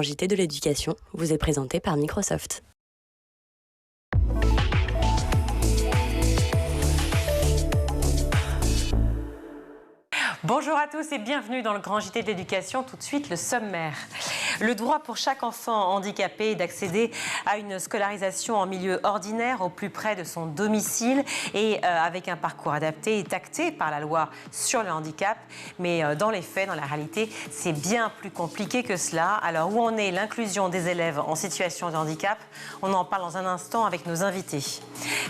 JT de l'éducation vous est présenté par Microsoft. Bonjour à tous et bienvenue dans le Grand JT de l'éducation. Tout de suite, le sommaire. Le droit pour chaque enfant handicapé d'accéder à une scolarisation en milieu ordinaire au plus près de son domicile et avec un parcours adapté est acté par la loi sur le handicap. Mais dans les faits, dans la réalité, c'est bien plus compliqué que cela. Alors où en est l'inclusion des élèves en situation de handicap? On en parle dans un instant avec nos invités.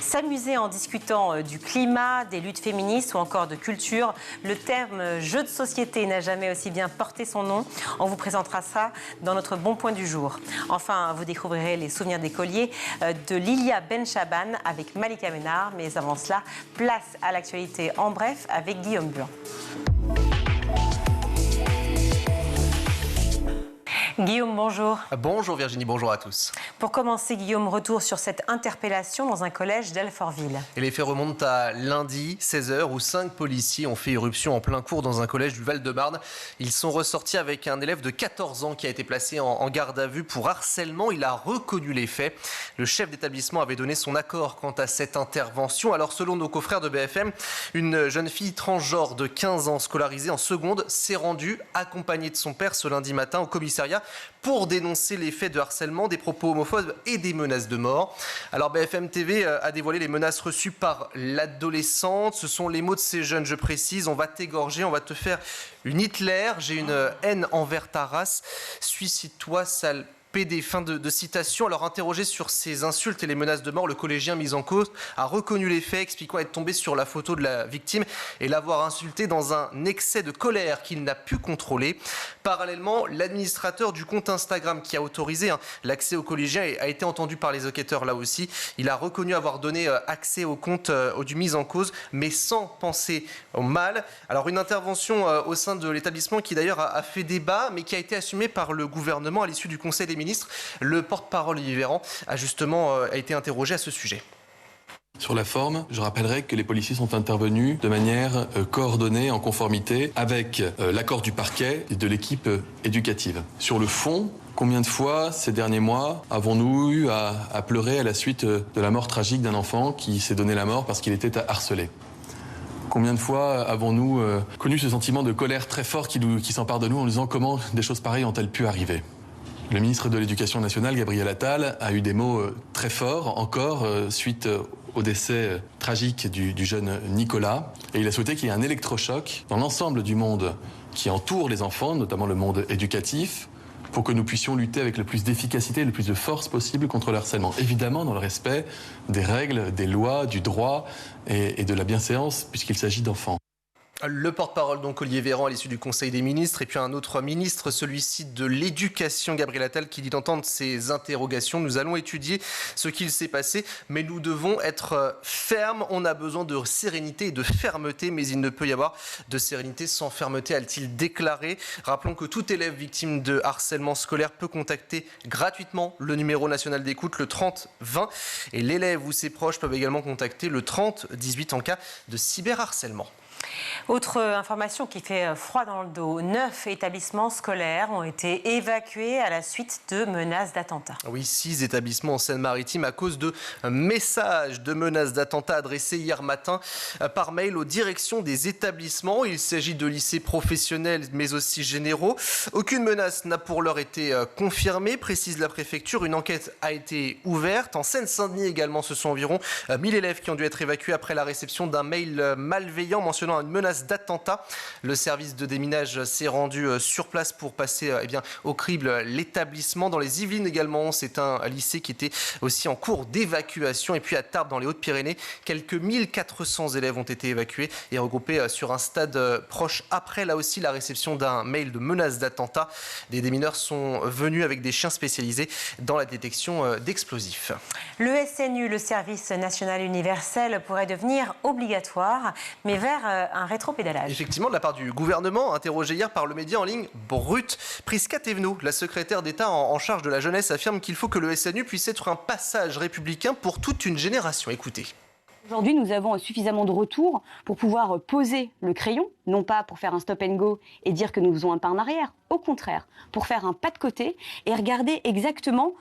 S'amuser en discutant du climat, des luttes féministes ou encore de culture, le terme jeu de société n'a jamais aussi bien porté son nom. On vous présentera ça dans notre bon point du jour. Enfin, vous découvrirez les souvenirs d'écoliers de Lilia Benchaban avec Malika Ménard. Mais avant cela, place à l'actualité en bref avec Guillaume Blanc. Guillaume, bonjour. Bonjour Virginie, bonjour à tous. Pour commencer, Guillaume, retour sur cette interpellation dans un collège d'Alfortville. Et les faits remontent à lundi, 16h, où 5 policiers ont fait irruption en plein cours dans un collège du Val-de-Marne. Ils sont ressortis avec un élève de 14 ans qui a été placé en garde à vue pour harcèlement. Il a reconnu les faits. Le chef d'établissement avait donné son accord quant à cette intervention. Alors selon nos confrères de BFM, une jeune fille transgenre de 15 ans scolarisée en seconde s'est rendue accompagnée de son père ce lundi matin au commissariat pour dénoncer les faits de harcèlement, des propos homophobes et des menaces de mort. Alors BFM TV a dévoilé les menaces reçues par l'adolescente. Ce sont les mots de ces jeunes, je précise. On va t'égorger, on va te faire une Hitler. J'ai une haine envers ta race. Suicide-toi, sale PD, fin de citation. Alors interrogé sur ces insultes et les menaces de mort, le collégien mis en cause a reconnu les faits, expliquant être tombé sur la photo de la victime et l'avoir insulté dans un excès de colère qu'il n'a pu contrôler. Parallèlement, l'administrateur du compte Instagram qui a autorisé l'accès au collégien a été entendu par les enquêteurs là aussi. Il a reconnu avoir donné accès au compte du mis en cause, mais sans penser au mal. Alors une intervention au sein de l'établissement qui d'ailleurs a fait débat, mais qui a été assumée par le gouvernement à l'issue du Conseil des ministre. Le porte-parole Olivier Véran a été interrogé à ce sujet. Sur la forme, je rappellerai que les policiers sont intervenus de manière coordonnée, en conformité avec l'accord du parquet et de l'équipe éducative. Sur le fond, combien de fois ces derniers mois avons-nous eu à pleurer à la suite de la mort tragique d'un enfant qui s'est donné la mort parce qu'il était harcelé? Combien de fois avons-nous connu ce sentiment de colère très fort qui s'empare de nous en disant comment des choses pareilles ont-elles pu arriver? Le ministre de l'Éducation nationale, Gabriel Attal, a eu des mots très forts encore suite au décès tragique du jeune Nicolas. Et il a souhaité qu'il y ait un électrochoc dans l'ensemble du monde qui entoure les enfants, notamment le monde éducatif, pour que nous puissions lutter avec le plus d'efficacité et le plus de force possible contre le harcèlement. Évidemment dans le respect des règles, des lois, du droit et de la bienséance, puisqu'il s'agit d'enfants. Le porte-parole, donc Olivier Véran, à l'issue du Conseil des ministres, et puis un autre ministre, celui-ci de l'Éducation, Gabriel Attal, qui dit d'entendre ces interrogations. Nous allons étudier ce qu'il s'est passé, mais nous devons être fermes. On a besoin de sérénité et de fermeté, mais il ne peut y avoir de sérénité sans fermeté, a-t-il déclaré. Rappelons que tout élève victime de harcèlement scolaire peut contacter gratuitement le numéro national d'écoute, le 30 20, et l'élève ou ses proches peuvent également contacter le 30 18 en cas de cyberharcèlement. Autre information qui fait froid dans le dos, 9 établissements scolaires ont été évacués à la suite de menaces d'attentats. Oui, 6 établissements en Seine-Maritime à cause de messages de menaces d'attentats adressés hier matin par mail aux directions des établissements. Il s'agit de lycées professionnels mais aussi généraux. Aucune menace n'a pour l'heure été confirmée, précise la préfecture. Une enquête a été ouverte. En Seine-Saint-Denis également, ce sont environ 1000 élèves qui ont dû être évacués après la réception d'un mail malveillant mentionnant une menace d'attentat. Le service de déminage s'est rendu sur place pour passer au crible l'établissement. Dans les Yvelines également, c'est un lycée qui était aussi en cours d'évacuation. Et puis à Tarbes, dans les Hautes-Pyrénées, quelques 1400 élèves ont été évacués et regroupés sur un stade proche après là aussi la réception d'un mail de menace d'attentat. Des démineurs sont venus avec des chiens spécialisés dans la détection d'explosifs. Le SNU, le service national universel, pourrait devenir obligatoire, mais vers un rétropédalage. Effectivement, de la part du gouvernement, interrogé hier par le média en ligne Brut, Prisca Thévenot, la secrétaire d'État en charge de la jeunesse, affirme qu'il faut que le SNU puisse être un passage républicain pour toute une génération. Écoutez. Aujourd'hui, nous avons suffisamment de retours pour pouvoir poser le crayon, non pas pour faire un stop and go et dire que nous faisons un pas en arrière, au contraire, pour faire un pas de côté et regarder exactement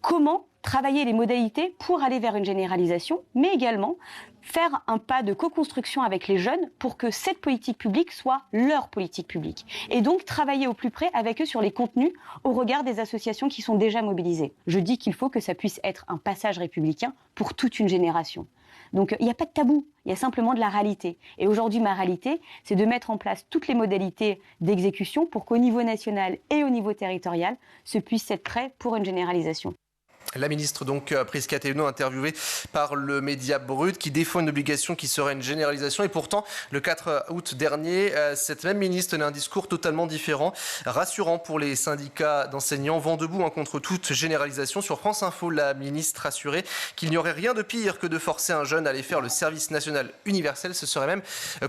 comment travailler les modalités pour aller vers une généralisation, mais également faire un pas de co-construction avec les jeunes pour que cette politique publique soit leur politique publique. Et donc travailler au plus près avec eux sur les contenus au regard des associations qui sont déjà mobilisées. Je dis qu'il faut que ça puisse être un passage républicain pour toute une génération. Donc il n'y a pas de tabou, il y a simplement de la réalité. Et aujourd'hui, ma réalité, c'est de mettre en place toutes les modalités d'exécution pour qu'au niveau national et au niveau territorial, ce puisse être prêt pour une généralisation. La ministre donc Prisca Thévenot, interviewée par le Média Brut, qui défend une obligation qui serait une généralisation. Et pourtant, le 4 août dernier, cette même ministre tenait un discours totalement différent, rassurant pour les syndicats d'enseignants, vent debout contre toute généralisation. Sur France Info, la ministre assurait qu'il n'y aurait rien de pire que de forcer un jeune à aller faire le service national universel. Ce serait même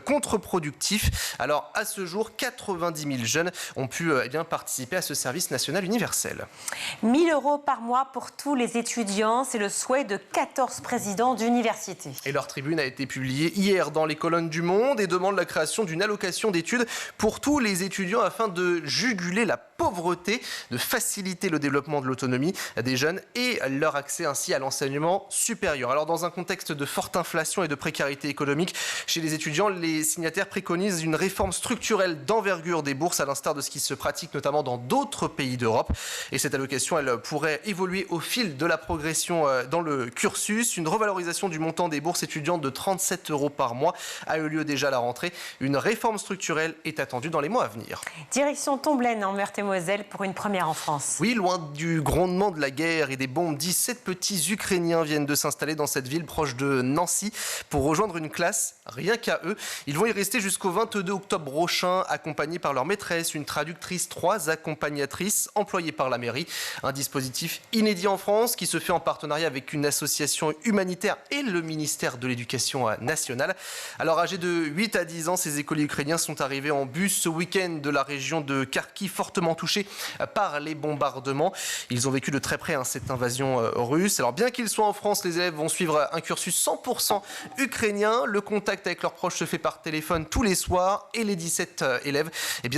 contre-productif. Alors, à ce jour, 90 000 jeunes ont pu participer à ce service national universel. 1 000 € par mois pour tous les étudiants, c'est le souhait de 14 présidents d'universités. Et leur tribune a été publiée hier dans les colonnes du Monde et demande la création d'une allocation d'études pour tous les étudiants afin de juguler la pauvreté, de faciliter le développement de l'autonomie des jeunes et leur accès ainsi à l'enseignement supérieur. Alors dans un contexte de forte inflation et de précarité économique chez les étudiants, les signataires préconisent une réforme structurelle d'envergure des bourses à l'instar de ce qui se pratique notamment dans d'autres pays d'Europe. Et cette allocation, elle pourrait évoluer au fil de la progression dans le cursus. Une revalorisation du montant des bourses étudiantes de 37 € par mois a eu lieu déjà à la rentrée. Une réforme structurelle est attendue dans les mois à venir. Direction Tomblaine en Meurthe-et-Moselle pour une première en France. Oui, loin du grondement de la guerre et des bombes, 17 petits Ukrainiens viennent de s'installer dans cette ville proche de Nancy pour rejoindre une classe rien qu'à eux. Ils vont y rester jusqu'au 22 octobre prochain, accompagnés par leur maîtresse, une traductrice, 3 accompagnatrices employées par la mairie. Un dispositif inédit en France qui se fait en partenariat avec une association humanitaire et le ministère de l'Éducation nationale. Alors âgés de 8 à 10 ans, ces écoliers ukrainiens sont arrivés en bus ce week-end de la région de Kharkiv, fortement touchée par les bombardements. Ils ont vécu de très près cette invasion russe. Alors bien qu'ils soient en France, les élèves vont suivre un cursus 100% ukrainien. Le contact avec leurs proches se fait par téléphone tous les soirs et les 17 élèves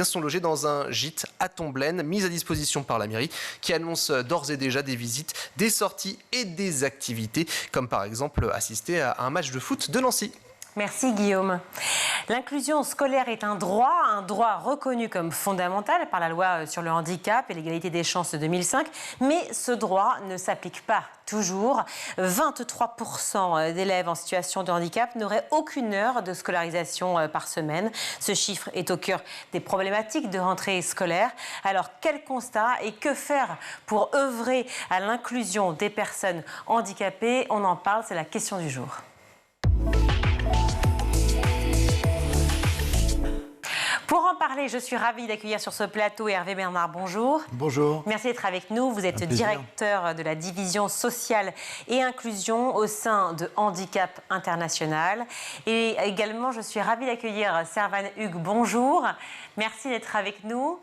sont logés dans un gîte à Tomblaine, mis à disposition par la mairie, qui annonce d'ores et déjà des visites, des sorties et des activités, comme par exemple assister à un match de foot de Nancy. Merci Guillaume. L'inclusion scolaire est un droit reconnu comme fondamental par la loi sur le handicap et l'égalité des chances de 2005, mais ce droit ne s'applique pas toujours. 23% d'élèves en situation de handicap n'auraient aucune heure de scolarisation par semaine. Ce chiffre est au cœur des problématiques de rentrée scolaire. Alors quel constat et que faire pour œuvrer à l'inclusion des personnes handicapées? On en parle, c'est la question du jour. Pour en parler, je suis ravie d'accueillir sur ce plateau Hervé Bernard. Bonjour. Bonjour. Merci d'être avec nous. Vous êtes directeur de la division sociale et inclusion au sein de Handicap International. Et également, je suis ravie d'accueillir Servane Hugues. Bonjour. Merci d'être avec nous.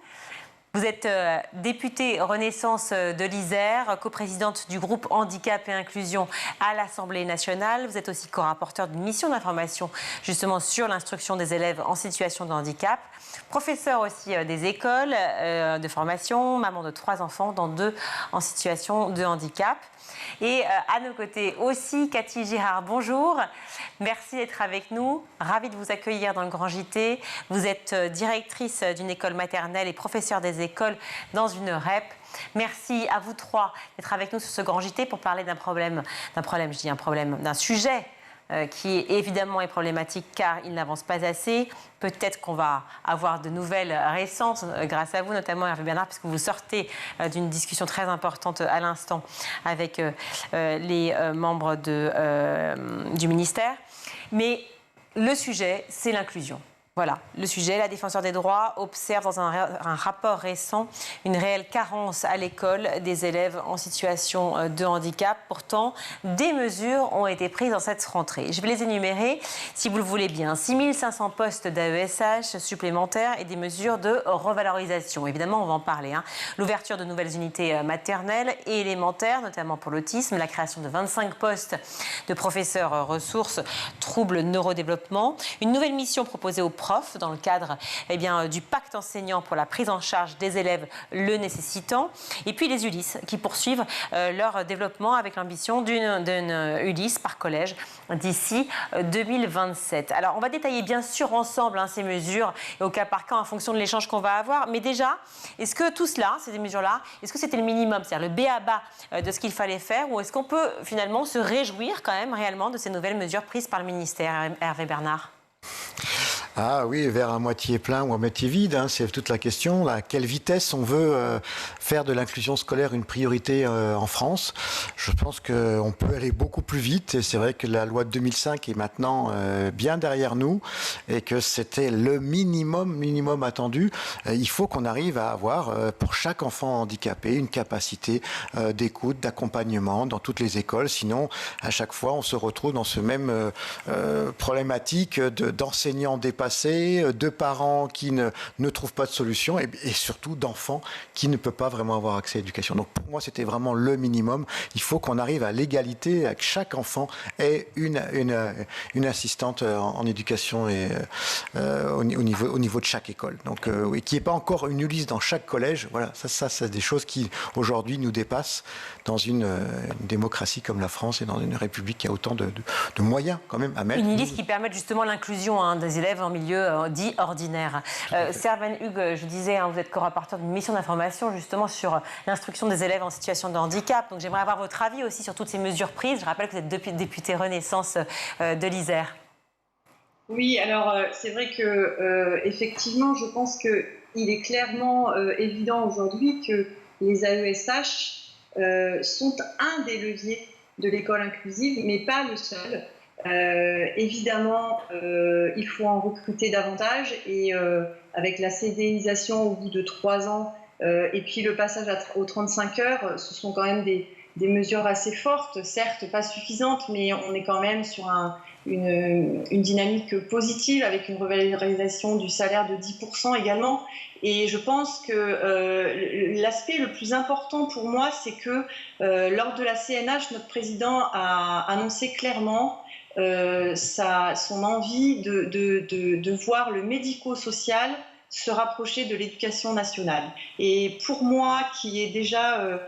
Vous êtes députée Renaissance de l'Isère, coprésidente du groupe Handicap et Inclusion à l'Assemblée nationale. Vous êtes aussi co-rapporteur d'une mission d'information justement sur l'instruction des élèves en situation de handicap. Professeur aussi des écoles de formation, maman de 3 enfants, dont 2 en situation de handicap. Et à nos côtés aussi, Cathy Girard, bonjour. Merci d'être avec nous. Ravie de vous accueillir dans le Grand JT. Vous êtes directrice d'une école maternelle et professeure des écoles dans une REP. Merci à vous 3 d'être avec nous sur ce Grand JT pour parler d'un sujet qui évidemment est problématique car il n'avance pas assez. Peut-être qu'on va avoir de nouvelles récentes grâce à vous, notamment Hervé Bernard, puisque vous sortez d'une discussion très importante à l'instant avec les membres du ministère. Mais le sujet, c'est l'inclusion. Voilà, le sujet, la Défenseure des droits observe dans un rapport récent une réelle carence à l'école des élèves en situation de handicap. Pourtant, des mesures ont été prises dans cette rentrée. Je vais les énumérer, si vous le voulez bien. 6 500 postes d'AESH supplémentaires et des mesures de revalorisation. Évidemment, on va en parler. L'ouverture de nouvelles unités maternelles et élémentaires, notamment pour l'autisme, la création de 25 postes de professeurs ressources, troubles neurodéveloppement, une nouvelle mission proposée aux profs dans le cadre du pacte enseignant pour la prise en charge des élèves le nécessitant. Et puis les Ulysse qui poursuivent leur développement avec l'ambition d'une Ulysse par collège d'ici 2027. Alors on va détailler bien sûr ensemble ces mesures et au cas par cas en fonction de l'échange qu'on va avoir. Mais déjà, est-ce que tout cela, ces mesures-là, est-ce que c'était le minimum, c'est-à-dire le b.a.-ba de ce qu'il fallait faire, ou est-ce qu'on peut finalement se réjouir quand même réellement de ces nouvelles mesures prises par le ministère, Hervé Bernard ? Ah oui, verre à moitié plein ou à moitié vide, c'est toute la question. À quelle vitesse on veut faire de l'inclusion scolaire une priorité en France? Je pense qu'on peut aller beaucoup plus vite, et c'est vrai que la loi de 2005 est maintenant bien derrière nous, et que c'était le minimum attendu. Il faut qu'on arrive à avoir pour chaque enfant handicapé une capacité d'écoute, d'accompagnement dans toutes les écoles. Sinon, à chaque fois, on se retrouve dans ce même problématique d'enseignants dépassés, de parents qui ne trouvent pas de solution, et surtout d'enfants qui ne peuvent pas vraiment avoir accès à l'éducation. Donc pour moi, c'était vraiment le minimum. Il faut qu'on arrive à l'égalité, à que chaque enfant ait une assistante en éducation et au niveau de chaque école. Donc oui, qu'il n'y ait pas encore une Ulysse dans chaque collège. Voilà, ça c'est des choses qui aujourd'hui nous dépassent dans une démocratie comme la France et dans une république qui a autant de moyens quand même à mettre. Une Ulysse qui permette justement l'inclusion des élèves en milieu dit ordinaire. Servan Hugues, je disais, vous êtes co-rapporteur d'une mission d'information justement sur l'instruction des élèves en situation de handicap. Donc j'aimerais avoir votre avis aussi sur toutes ces mesures prises. Je rappelle que vous êtes député Renaissance de l'Isère. Oui, alors c'est vrai que effectivement, je pense qu'il est clairement évident aujourd'hui que les AESH sont un des leviers de l'école inclusive, mais pas le seul. Évidemment, il faut en recruter davantage, et avec la CDIsation au bout de 3 ans et puis le passage aux 35 heures, ce sont quand même des mesures assez fortes, certes pas suffisantes, mais on est quand même sur une dynamique positive avec une revalorisation du salaire de 10% également. Et je pense que l'aspect le plus important pour moi, c'est que lors de la CNH, notre président a annoncé clairement son envie de voir le médico-social se rapprocher de l'éducation nationale. Et pour moi, qui ai déjà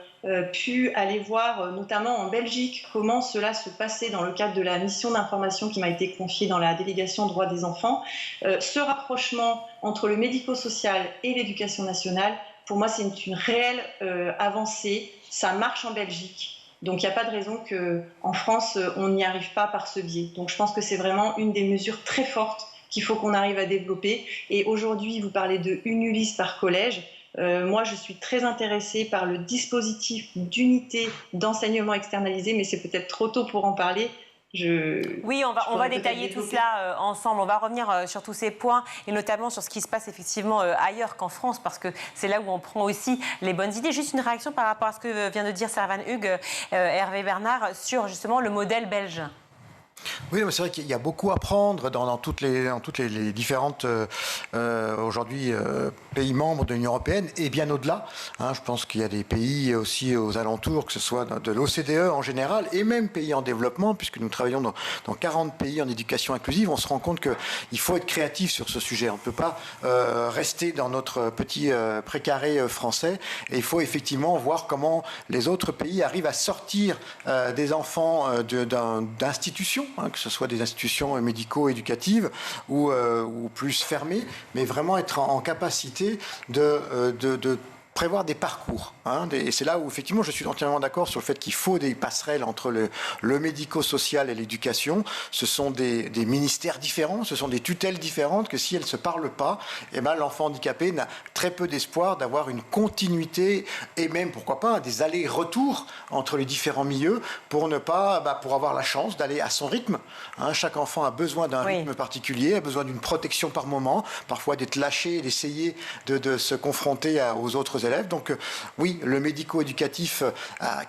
pu aller voir, notamment en Belgique, comment cela se passait dans le cadre de la mission d'information qui m'a été confiée dans la délégation droits des enfants, ce rapprochement entre le médico-social et l'éducation nationale, pour moi, c'est une réelle avancée. Ça marche en Belgique. Donc il n'y a pas de raison qu'en France, on n'y arrive pas par ce biais. Donc je pense que c'est vraiment une des mesures très fortes qu'il faut qu'on arrive à développer. Et aujourd'hui, vous parlez de une Ulysse par collège. Moi, je suis très intéressée par le dispositif d'unité d'enseignement externalisé, mais c'est peut-être trop tôt pour en parler. Oui, on va détailler tout cela ensemble. On va revenir sur tous ces points et notamment sur ce qui se passe effectivement ailleurs qu'en France, parce que c'est là où on prend aussi les bonnes idées. Juste une réaction par rapport à ce que vient de dire Servan Hugues, Hervé Bernard, sur justement le modèle belge. Oui, c'est vrai qu'il y a beaucoup à prendre dans toutes les différentes aujourd'hui pays membres de l'Union européenne et bien au-delà. Je pense qu'il y a des pays aussi aux alentours, que ce soit de l'OCDE en général et même pays en développement, puisque nous travaillons dans 40 pays en éducation inclusive. On se rend compte qu'il faut être créatif sur ce sujet. On ne peut pas rester dans notre petit précaré français, et il faut effectivement voir comment les autres pays arrivent à sortir des enfants d'institutions, que ce soit des institutions médico-éducatives ou plus fermées, mais vraiment être en capacité de prévoir des parcours. Et c'est là où, effectivement, je suis entièrement d'accord sur le fait qu'il faut des passerelles entre le médico-social et l'éducation. Ce sont des ministères différents, ce sont des tutelles différentes, que si elles ne se parlent pas, l'enfant handicapé n'a très peu d'espoir d'avoir une continuité et même, pourquoi pas, des allers-retours entre les différents milieux pour avoir la chance d'aller à son rythme. Chaque enfant a besoin d'un rythme particulier, a besoin d'une protection par moment, parfois d'être lâché et d'essayer de se confronter aux autres élèves. Donc oui, le médico-éducatif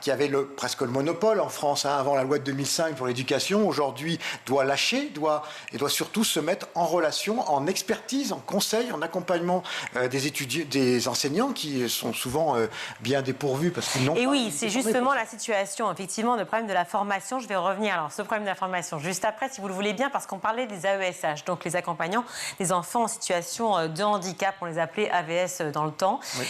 qui avait presque le monopole en France avant la loi de 2005 pour l'éducation, aujourd'hui doit lâcher, doit surtout se mettre en relation, en expertise, en conseil, en accompagnement des enseignants qui sont souvent bien dépourvus parce qu'ils n'ont pas... Et oui, c'est justement la situation, effectivement, le problème de la formation. Je vais revenir alors ce problème de la formation juste après, si vous le voulez bien, parce qu'on parlait des AESH, donc les accompagnants des enfants en situation de handicap, on les appelait AVS dans le temps. Oui.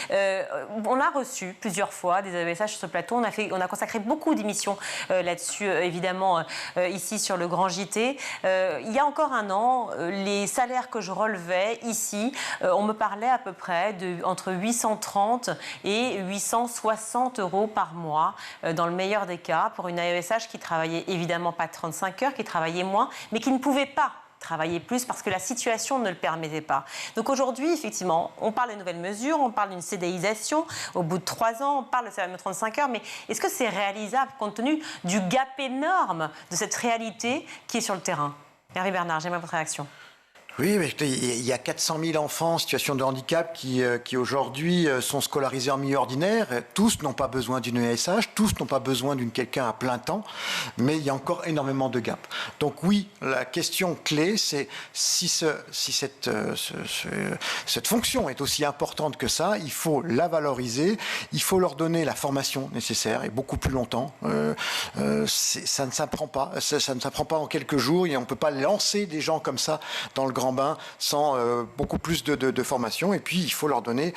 On a reçu plusieurs fois des AESH sur ce plateau, on a consacré beaucoup d'émissions là-dessus, évidemment, ici sur le Grand JT. Il y a encore un an, les salaires que je relevais ici, on me parlait à peu près entre 830 et 860 € par mois, dans le meilleur des cas, pour une AESH qui travaillait évidemment pas 35 heures, qui travaillait moins, mais qui ne pouvait pas travailler plus parce que la situation ne le permettait pas. Donc aujourd'hui, effectivement, on parle des nouvelles mesures, on parle d'une CDIsation au bout de 3 ans, on parle de salaire de 35 heures, mais est-ce que c'est réalisable compte tenu du gap énorme de cette réalité qui est sur le terrain? Hervé Bernard, j'aimerais votre réaction. Oui, mais il y a 400 000 enfants en situation de handicap qui aujourd'hui sont scolarisés en milieu ordinaire. Tous n'ont pas besoin d'une AESH, tous n'ont pas besoin d'une quelqu'un à plein temps, mais il y a encore énormément de gaps. Donc oui, la question clé, c'est si cette fonction est aussi importante que ça, il faut la valoriser, il faut leur donner la formation nécessaire et beaucoup plus longtemps. Ça ne s'apprend pas, ça ne s'apprend pas en quelques jours et on ne peut pas lancer des gens comme ça dans le grand bain sans beaucoup plus de formation. Et puis, il faut leur donner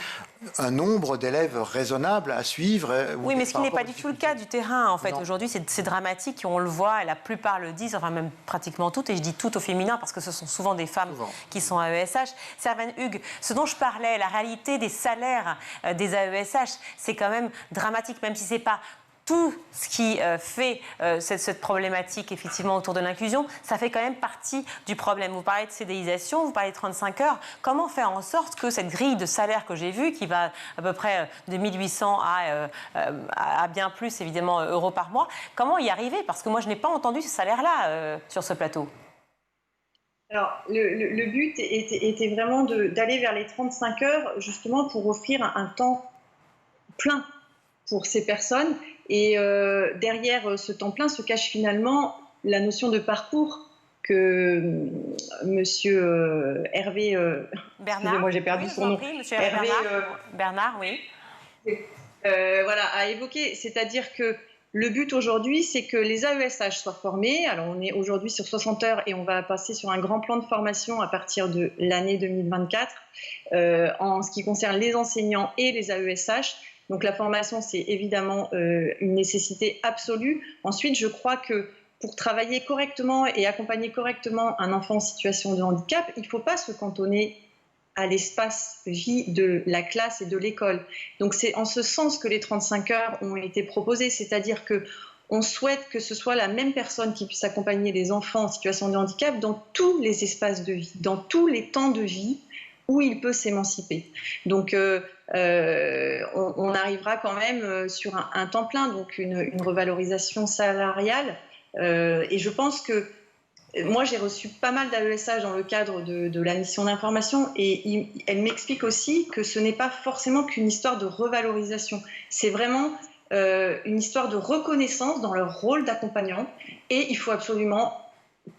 un nombre d'élèves raisonnable à suivre. Oui, mais ce qui n'est pas du tout le cas du terrain, en fait. Aujourd'hui, c'est dramatique, on le voit, et la plupart le disent, enfin même pratiquement toutes, et je dis toutes au féminin parce que ce sont souvent des femmes qui sont AESH. Servan Hugues, ce dont je parlais, la réalité des salaires des AESH, c'est quand même dramatique, même si c'est pas tout ce qui fait cette problématique effectivement autour de l'inclusion, ça fait quand même partie du problème. Vous parlez de CDIsation, vous parlez de 35 heures. Comment faire en sorte que cette grille de salaire que j'ai vue, qui va à peu près de 1800 à bien plus évidemment euros par mois, comment y arriver? Parce que moi je n'ai pas entendu ce salaire-là sur ce plateau. Alors, le but était vraiment d'aller vers les 35 heures, justement pour offrir un temps plein pour ces personnes. Et derrière ce temps plein se cache finalement la notion de parcours que monsieur Hervé... Bernard, moi j'ai perdu son nom. Monsieur Hervé Bernard, oui. Voilà, a évoqué, c'est-à-dire que le but aujourd'hui, c'est que les AESH soient formés. Alors, on est aujourd'hui sur 60 heures et on va passer sur un grand plan de formation à partir de l'année 2024 en ce qui concerne les enseignants et les AESH. Donc la formation, c'est évidemment une nécessité absolue. Ensuite, je crois que pour travailler correctement et accompagner correctement un enfant en situation de handicap, il ne faut pas se cantonner à l'espace vie de la classe et de l'école. Donc c'est en ce sens que les 35 heures ont été proposées, c'est-à-dire qu'on souhaite que ce soit la même personne qui puisse accompagner les enfants en situation de handicap dans tous les espaces de vie, dans tous les temps de vie où il peut s'émanciper. Donc on arrivera quand même sur un temps plein, donc une revalorisation salariale. Et je pense que moi, j'ai reçu pas mal d'AESH dans le cadre de la mission d'information et elle m'explique aussi que ce n'est pas forcément qu'une histoire de revalorisation. C'est vraiment une histoire de reconnaissance dans leur rôle d'accompagnant et il faut absolument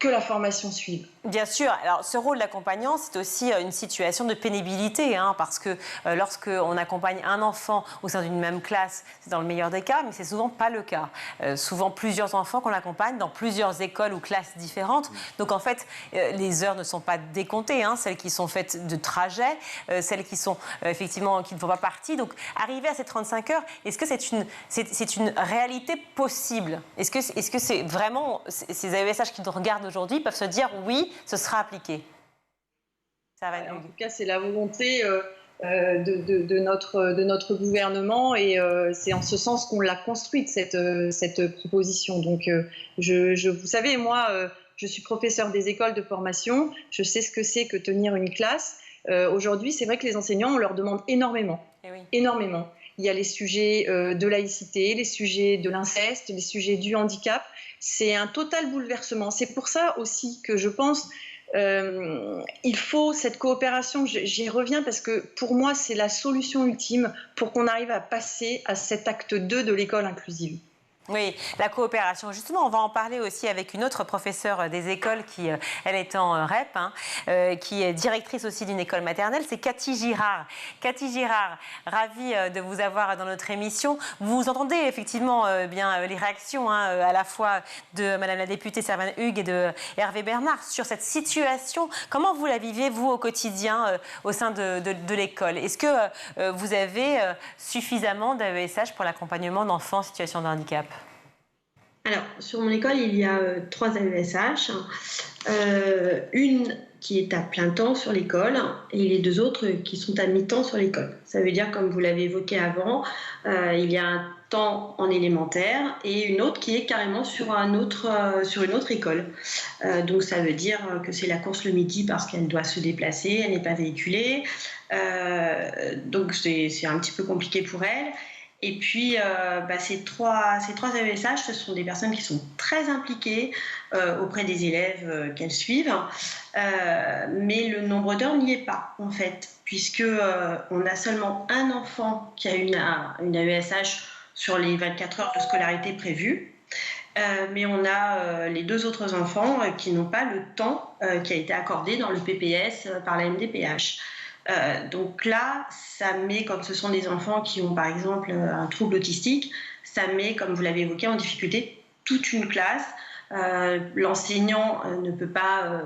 que la formation suive. Bien sûr. Alors, ce rôle d'accompagnant, c'est aussi une situation de pénibilité, parce que lorsqu'on accompagne un enfant au sein d'une même classe, c'est dans le meilleur des cas, mais c'est souvent pas le cas. Souvent plusieurs enfants qu'on accompagne dans plusieurs écoles ou classes différentes. Donc, en fait, les heures ne sont pas décomptées, celles qui sont faites de trajet, celles qui sont effectivement qui ne font pas partie. Donc, arriver à ces 35 heures, est-ce que c'est une réalité possible? Est-ce que c'est vraiment ces AESH qui nous regardent aujourd'hui peuvent se dire oui, ce sera appliqué? En tout cas, c'est la volonté de notre gouvernement, et c'est en ce sens qu'on l'a construite, cette proposition. Donc, vous savez, moi, je suis professeure des écoles de formation, je sais ce que c'est que tenir une classe. Aujourd'hui, c'est vrai que les enseignants, on leur demande énormément, énormément. Il y a les sujets de laïcité, les sujets de l'inceste, les sujets du handicap. C'est un total bouleversement. C'est pour ça aussi que je pense il faut cette coopération. J'y reviens parce que pour moi, c'est la solution ultime pour qu'on arrive à passer à cet acte 2 de l'école inclusive. Oui, la coopération. Justement, on va en parler aussi avec une autre professeure des écoles qui, elle est en REP, qui est directrice aussi d'une école maternelle, c'est Cathy Girard. Cathy Girard, ravie de vous avoir dans notre émission. Vous entendez effectivement bien les réactions à la fois de Madame la députée Servan Hugues et de Hervé Bernard sur cette situation. Comment vous la vivez, vous, au quotidien au sein de l'école? Est-ce que vous avez suffisamment d'AESH pour l'accompagnement d'enfants en situation de handicap? Alors, sur mon école, il y a 3 AESH, une qui est à plein temps sur l'école et les 2 autres qui sont à mi-temps sur l'école. Ça veut dire, comme vous l'avez évoqué avant, il y a un temps en élémentaire et une autre qui est carrément sur une autre école. Donc ça veut dire que c'est la course le midi parce qu'elle doit se déplacer, elle n'est pas véhiculée. Donc c'est un petit peu compliqué pour elle. Et puis, ces trois AESH, ce sont des personnes qui sont très impliquées auprès des élèves qu'elles suivent, mais le nombre d'heures n'y est pas, en fait, puisqu'on a seulement un enfant qui a une AESH sur les 24 heures de scolarité prévues, mais on a les 2 autres enfants qui n'ont pas le temps qui a été accordé dans le PPS par la MDPH. Donc là, ça met, quand ce sont des enfants qui ont par exemple un trouble autistique, ça met, comme vous l'avez évoqué, en difficulté toute une classe. L'enseignant ne peut pas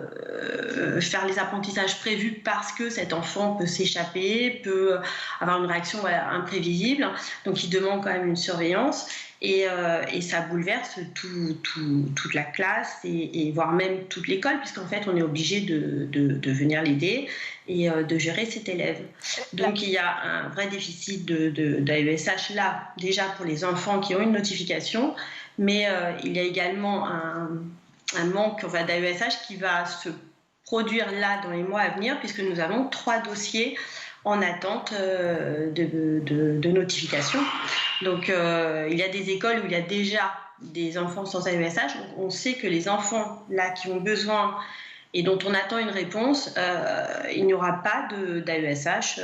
faire les apprentissages prévus parce que cet enfant peut s'échapper, peut avoir une réaction imprévisible, donc il demande quand même une surveillance. Et ça bouleverse toute la classe et voire même toute l'école, puisqu'en fait on est obligé de venir l'aider et de gérer cet élève. Donc il y a un vrai déficit d'AESH là, déjà pour les enfants qui ont une notification, mais il y a également un manque d'AESH qui va se produire là dans les mois à venir, puisque nous avons 3 dossiers en attente de notification. Donc il y a des écoles où il y a déjà des enfants sans AESH. Donc, on sait que les enfants là qui ont besoin et dont on attend une réponse, il n'y aura pas d'AESH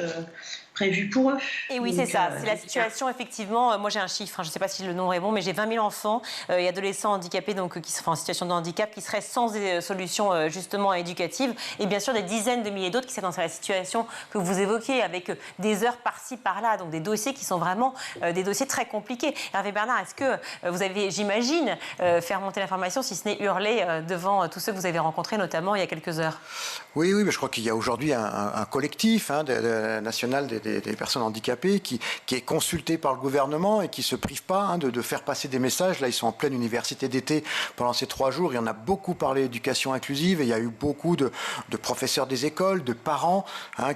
prévu pour eux. Et oui, c'est ça. C'est la situation, effectivement. Moi, j'ai un chiffre, je ne sais pas si le nombre est bon, mais j'ai 20 000 enfants et adolescents handicapés donc, qui sont en situation de handicap, qui seraient sans solution justement éducative. Et bien sûr, des dizaines de milliers d'autres qui seraient dans la situation que vous évoquez, avec des heures par-ci, par-là. Donc des dossiers qui sont vraiment des dossiers très compliqués. Hervé Bernard, est-ce que vous avez, j'imagine, faire monter l'information, si ce n'est hurler devant tous ceux que vous avez rencontrés, notamment il y a quelques heures? Oui, mais je crois qu'il y a aujourd'hui un collectif national des personnes handicapées qui est consulté par le gouvernement et qui ne se prive pas de faire passer des messages. Là, ils sont en pleine université d'été pendant ces 3 jours. Il y en a beaucoup parlé d'éducation inclusive et il y a eu beaucoup de professeurs des écoles, de parents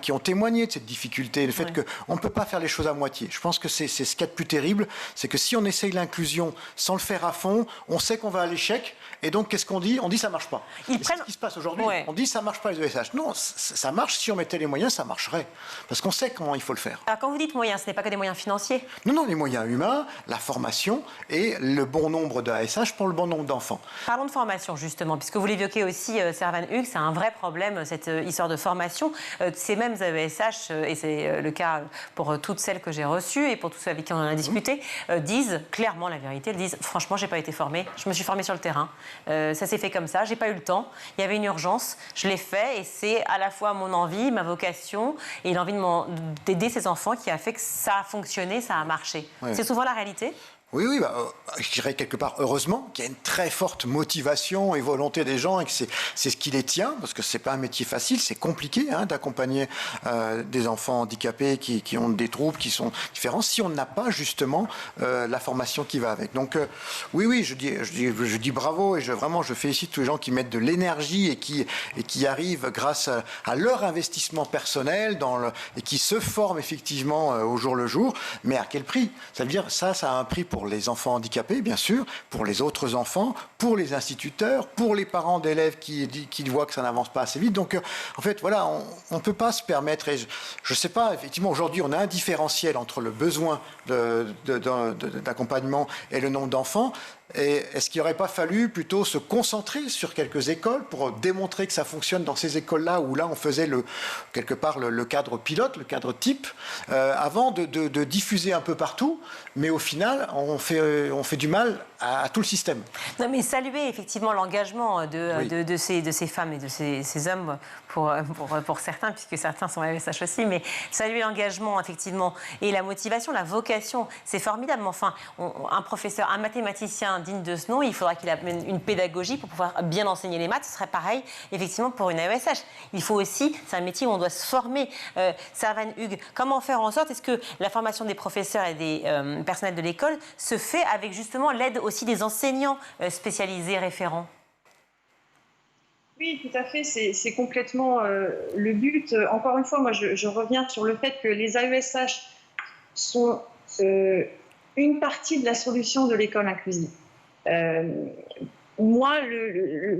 qui ont témoigné de cette difficulté, le fait qu'on ne peut pas faire les choses à moitié. Je pense que c'est ce qu'il y a de plus terrible, c'est que si on essaye l'inclusion sans le faire à fond, on sait qu'on va à l'échec. Et donc, qu'est-ce qu'on dit? On dit ça marche pas. C'est ce qui se passe aujourd'hui. On dit ça marche pas les AESH. Non, ça marche. Si on mettait les moyens, ça marcherait. Parce qu'on sait comment il faut le faire. Alors, quand vous dites moyens, ce n'est pas que des moyens financiers? Non, les moyens humains, la formation et le bon nombre d'AESH pour le bon nombre d'enfants. Parlons de formation, justement, puisque vous l'évoquez aussi, Servan Hugues, c'est un vrai problème, cette histoire de formation. Ces mêmes AESH, et c'est le cas pour toutes celles que j'ai reçues et pour tous ceux avec qui on en a discuté, disent clairement la vérité. Elles disent, franchement, j'ai pas été formée. Je me suis formée sur le terrain. Ça s'est fait comme ça, j'ai pas eu le temps, il y avait une urgence, je l'ai fait et c'est à la fois mon envie, ma vocation et l'envie d'aider ces enfants qui a fait que ça a fonctionné, ça a marché. C'est souvent la réalité? Oui, je dirais quelque part, heureusement, qu'il y a une très forte motivation et volonté des gens et que c'est ce qui les tient, parce que c'est pas un métier facile, c'est compliqué d'accompagner des enfants handicapés qui ont des troubles qui sont différents, si on n'a pas justement la formation qui va avec. Donc oui, je dis bravo et je félicite tous les gens qui mettent de l'énergie et qui arrivent grâce à leur investissement personnel et qui se forment effectivement au jour le jour, mais à quel prix? Ça veut dire ça a un prix pour les enfants handicapés, bien sûr, pour les autres enfants, pour les instituteurs, pour les parents d'élèves qui voient que ça n'avance pas assez vite. Donc, en fait, voilà, on ne peut pas se permettre, et je ne sais pas, effectivement, aujourd'hui, on a un différentiel entre le besoin d'accompagnement et le nombre d'enfants. Et est-ce qu'il n'aurait pas fallu plutôt se concentrer sur quelques écoles pour démontrer que ça fonctionne dans ces écoles-là, où là on faisait quelque part le cadre pilote, le cadre type, avant de diffuser un peu partout, mais au final on fait du mal à tout le système. Non, mais saluer effectivement l'engagement de ces femmes et de ces hommes pour certains, puisque certains sont AESH aussi, mais saluer l'engagement effectivement et la motivation, la vocation, c'est formidable. Mais enfin, un professeur, un mathématicien digne de ce nom, il faudra qu'il amène une pédagogie pour pouvoir bien enseigner les maths. Ce serait pareil, effectivement, pour une AESH. Il faut aussi, c'est un métier où on doit se former. Servan Hugues, comment faire en sorte, est-ce que la formation des professeurs et des personnels de l'école se fait avec justement l'aide aussi des enseignants spécialisés, référents? Oui, tout à fait, c'est complètement le but. Encore une fois, moi, je reviens sur le fait que les AESH sont une partie de la solution de l'école inclusive. Moi,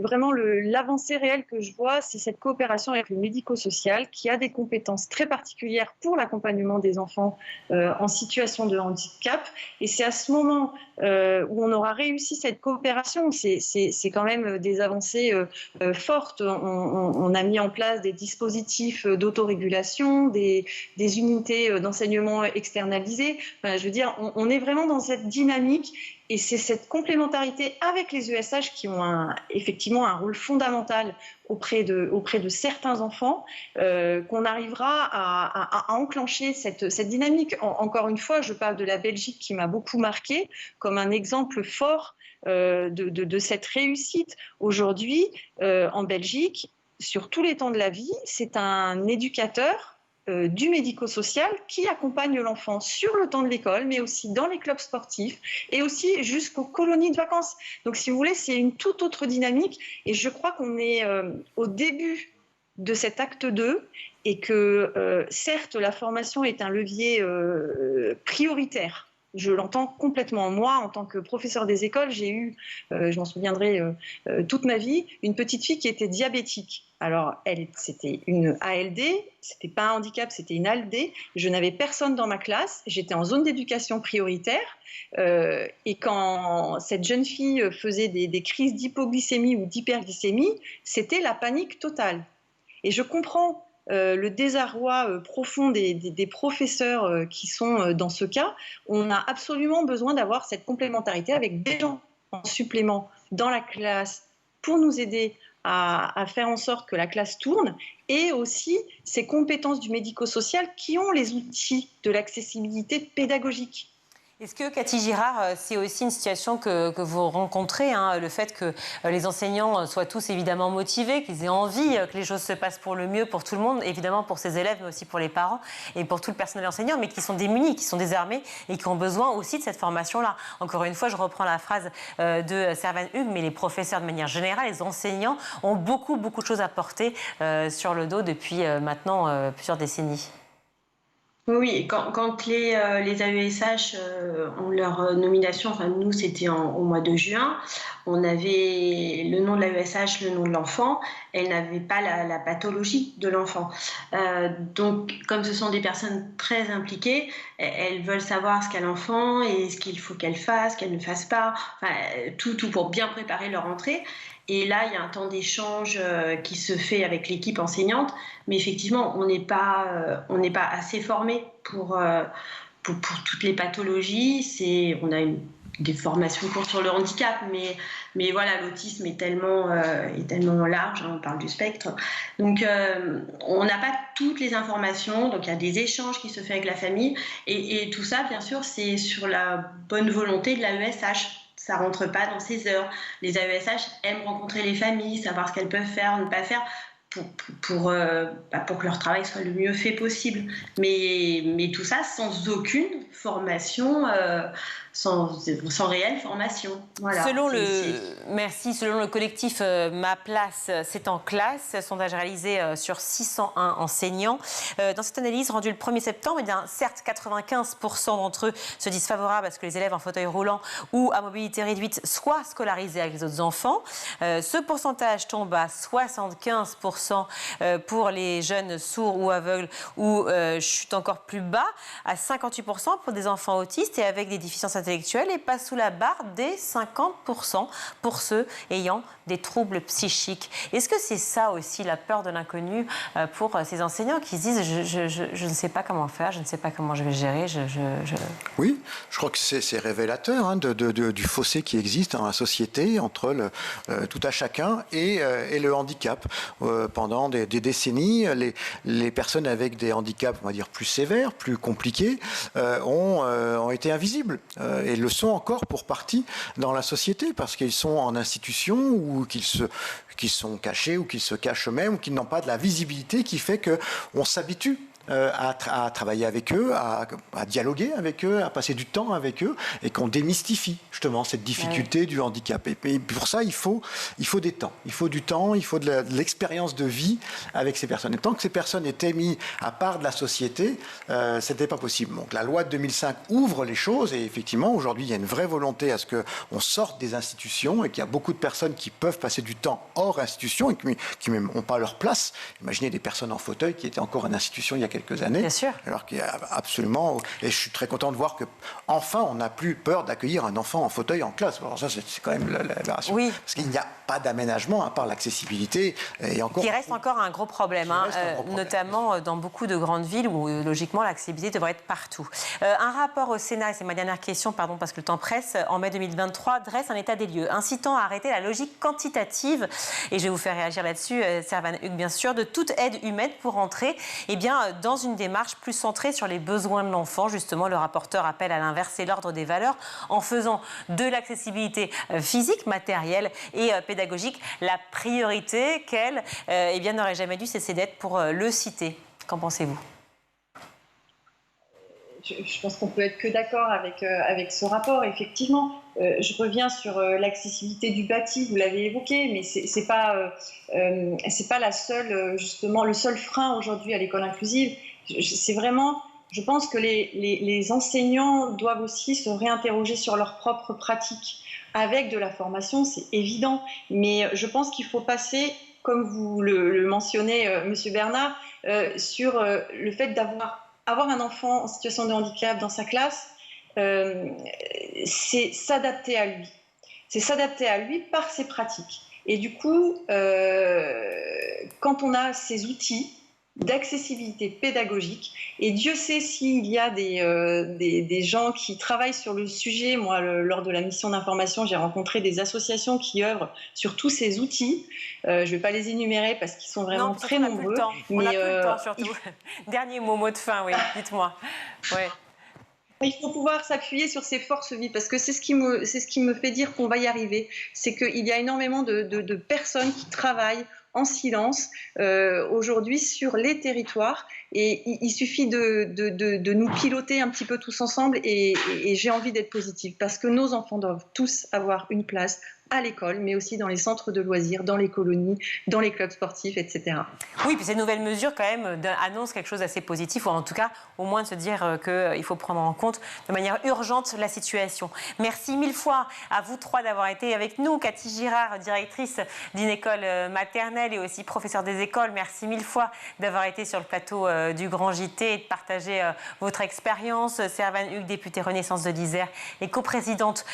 vraiment, l'avancée réelle que je vois, c'est cette coopération avec le médico-social qui a des compétences très particulières pour l'accompagnement des enfants en situation de handicap. Et c'est à ce moment où on aura réussi cette coopération, c'est quand même des avancées fortes. On a mis en place des dispositifs d'autorégulation, des unités d'enseignement externalisées. Enfin, je veux dire, on est vraiment dans cette dynamique. Et c'est cette complémentarité avec les ESH qui ont effectivement un rôle fondamental auprès de certains enfants qu'on arrivera à enclencher cette dynamique. Encore une fois, je parle de la Belgique qui m'a beaucoup marquée comme un exemple fort de cette réussite. Aujourd'hui, en Belgique, sur tous les temps de la vie, c'est un éducateur du médico-social qui accompagne l'enfant sur le temps de l'école, mais aussi dans les clubs sportifs et aussi jusqu'aux colonies de vacances. Donc, si vous voulez, c'est une toute autre dynamique et je crois qu'on est au début de cet acte 2 et que, certes, la formation est un levier prioritaire. Je l'entends complètement. Moi, en tant que professeur des écoles, j'ai eu, je m'en souviendrai toute ma vie, une petite fille qui était diabétique. Alors, c'était une ALD, c'était pas un handicap, c'était une ALD. Je n'avais personne dans ma classe, j'étais en zone d'éducation prioritaire. Et quand cette jeune fille faisait des crises d'hypoglycémie ou d'hyperglycémie, c'était la panique totale. Et je comprends le désarroi profond des professeurs qui sont dans ce cas. On a absolument besoin d'avoir cette complémentarité avec des gens en supplément dans la classe pour nous aider à faire en sorte que la classe tourne, et aussi ces compétences du médico-social qui ont les outils de l'accessibilité pédagogique. Est-ce que, Cathy Girard, c'est aussi une situation que vous rencontrez, le fait que les enseignants soient tous évidemment motivés, qu'ils aient envie que les choses se passent pour le mieux pour tout le monde, évidemment pour ces élèves, mais aussi pour les parents et pour tout le personnel enseignant, mais qui sont démunis, qui sont désarmés et qui ont besoin aussi de cette formation-là. Encore une fois, je reprends la phrase de Servan Hugues, mais les professeurs de manière générale, les enseignants ont beaucoup de choses à porter sur le dos depuis maintenant plusieurs décennies. Oui, quand les AESH ont leur nomination, enfin nous c'était au mois de juin, on avait le nom de l'AESH, le nom de l'enfant, elle n'avait pas la pathologie de l'enfant. Donc comme ce sont des personnes très impliquées, elles veulent savoir ce qu'a l'enfant et ce qu'il faut qu'elle fasse, qu'elle ne fasse pas, enfin, tout pour bien préparer leur entrée. Et là, il y a un temps d'échange qui se fait avec l'équipe enseignante, mais effectivement, on n'est pas assez formé pour toutes les pathologies. On a des formations courtes sur le handicap, mais voilà, l'autisme est tellement large, hein, on parle du spectre. Donc, on n'a pas toutes les informations, donc il y a des échanges qui se font avec la famille, et tout ça, bien sûr, c'est sur la bonne volonté de l'AESH. Ça ne rentre pas dans ses heures. Les AESH aiment rencontrer les familles, savoir ce qu'elles peuvent faire, ne pas faire, pour que leur travail soit le mieux fait possible. Mais tout ça sans aucune formation, sans réelle formation. Voilà. Selon le collectif Ma Place, c'est en classe, sondage réalisé sur 601 enseignants. Dans cette analyse rendue le 1er septembre, eh bien, certes, 95% d'entre eux se disent favorables à ce que les élèves en fauteuil roulant ou à mobilité réduite soient scolarisés avec les autres enfants. Ce pourcentage tombe à 75% pour les jeunes sourds ou aveugles, ou chute encore plus bas, à 58% pour des enfants autistes et avec des déficiences intellectuelles, et passe sous la barre des 50% pour ceux ayant des troubles psychiques. Est-ce que c'est ça aussi, la peur de l'inconnu pour ces enseignants qui se disent je ne sais pas comment faire, je ne sais pas comment je vais gérer Oui, je crois que c'est révélateur, hein, du fossé qui existe dans la société entre tout à chacun et le handicap. Pendant des décennies, les personnes avec des handicaps, on va dire, plus sévères, plus compliqués, ont été invisibles et le sont encore pour partie dans la société parce qu'ils sont en institution ou qu'ils sont cachés ou qu'ils se cachent eux-mêmes ou qu'ils n'ont pas de la visibilité qui fait qu'on s'habitue à travailler avec eux, à dialoguer avec eux, à passer du temps avec eux et qu'on démystifie justement cette difficulté du handicap. Et pour ça, il faut des temps. Il faut du temps, il faut de l'expérience de vie avec ces personnes. Et tant que ces personnes étaient mises à part de la société, c'était pas possible. Donc la loi de 2005 ouvre les choses et effectivement, aujourd'hui, il y a une vraie volonté à ce qu'on sorte des institutions et qu'il y a beaucoup de personnes qui peuvent passer du temps hors institution et qui même n'ont pas leur place. Imaginez des personnes en fauteuil qui étaient encore en institution il y a quelques années. Bien sûr. Alors qu'il y a absolument... Et je suis très content de voir qu'enfin, on n'a plus peur d'accueillir un enfant en fauteuil en classe. Alors ça, c'est quand même la raison. Oui. Parce qu'il n'y a pas d'aménagement à part l'accessibilité. Et encore... Qui reste encore un gros problème, notamment dans beaucoup de grandes villes où, logiquement, l'accessibilité devrait être partout. Un rapport au Sénat, et c'est ma dernière question, pardon, parce que le temps presse, en mai 2023, dresse un état des lieux, incitant à arrêter la logique quantitative, et je vais vous faire réagir là-dessus, Servan Hugues, bien sûr, de toute aide humaine pour entrer dans une démarche plus centrée sur les besoins de l'enfant. Justement, le rapporteur appelle à l'inverser l'ordre des valeurs en faisant de l'accessibilité physique, matérielle et pédagogique la priorité qu'elle n'aurait jamais dû cesser d'être pour le citer. Qu'en pensez-vous ? Je pense qu'on peut être que d'accord avec ce rapport. Effectivement, je reviens sur l'accessibilité du bâti. Vous l'avez évoqué, mais c'est pas la seule, justement, le seul frein aujourd'hui à l'école inclusive. C'est vraiment, je pense que les enseignants doivent aussi se réinterroger sur leurs propres pratiques avec de la formation, c'est évident. Mais je pense qu'il faut passer, comme vous le mentionnez, Monsieur Bernard, sur le fait d'avoir un enfant en situation de handicap dans sa classe, c'est s'adapter à lui. C'est s'adapter à lui par ses pratiques. Et du coup, quand on a ces outils d'accessibilité pédagogique, et Dieu sait s'il y a des gens qui travaillent sur le sujet. Moi, lors de la mission d'information, j'ai rencontré des associations qui œuvrent sur tous ces outils. Je ne vais pas les énumérer parce qu'ils sont vraiment très nombreux. On n'a plus le temps, surtout. Dernier mot de fin, oui, dites-moi. Ouais. Il faut pouvoir s'appuyer sur ses forces vives parce que c'est ce qui me fait dire qu'on va y arriver. C'est qu'il y a énormément de personnes qui travaillent en silence aujourd'hui sur les territoires et il suffit de nous piloter un petit peu tous ensemble et j'ai envie d'être positive parce que nos enfants doivent tous avoir une place à l'école, mais aussi dans les centres de loisirs, dans les colonies, dans les clubs sportifs, etc. Oui, puis ces nouvelles mesures, quand même, annoncent quelque chose d'assez positif, ou en tout cas, au moins de se dire qu'il faut prendre en compte de manière urgente la situation. Merci mille fois à vous trois d'avoir été avec nous. Cathy Girard, directrice d'une école maternelle et aussi professeure des écoles. Merci mille fois d'avoir été sur le plateau du Grand JT et de partager votre expérience. Servan Hugues, députée Renaissance de l'Isère et coprésidente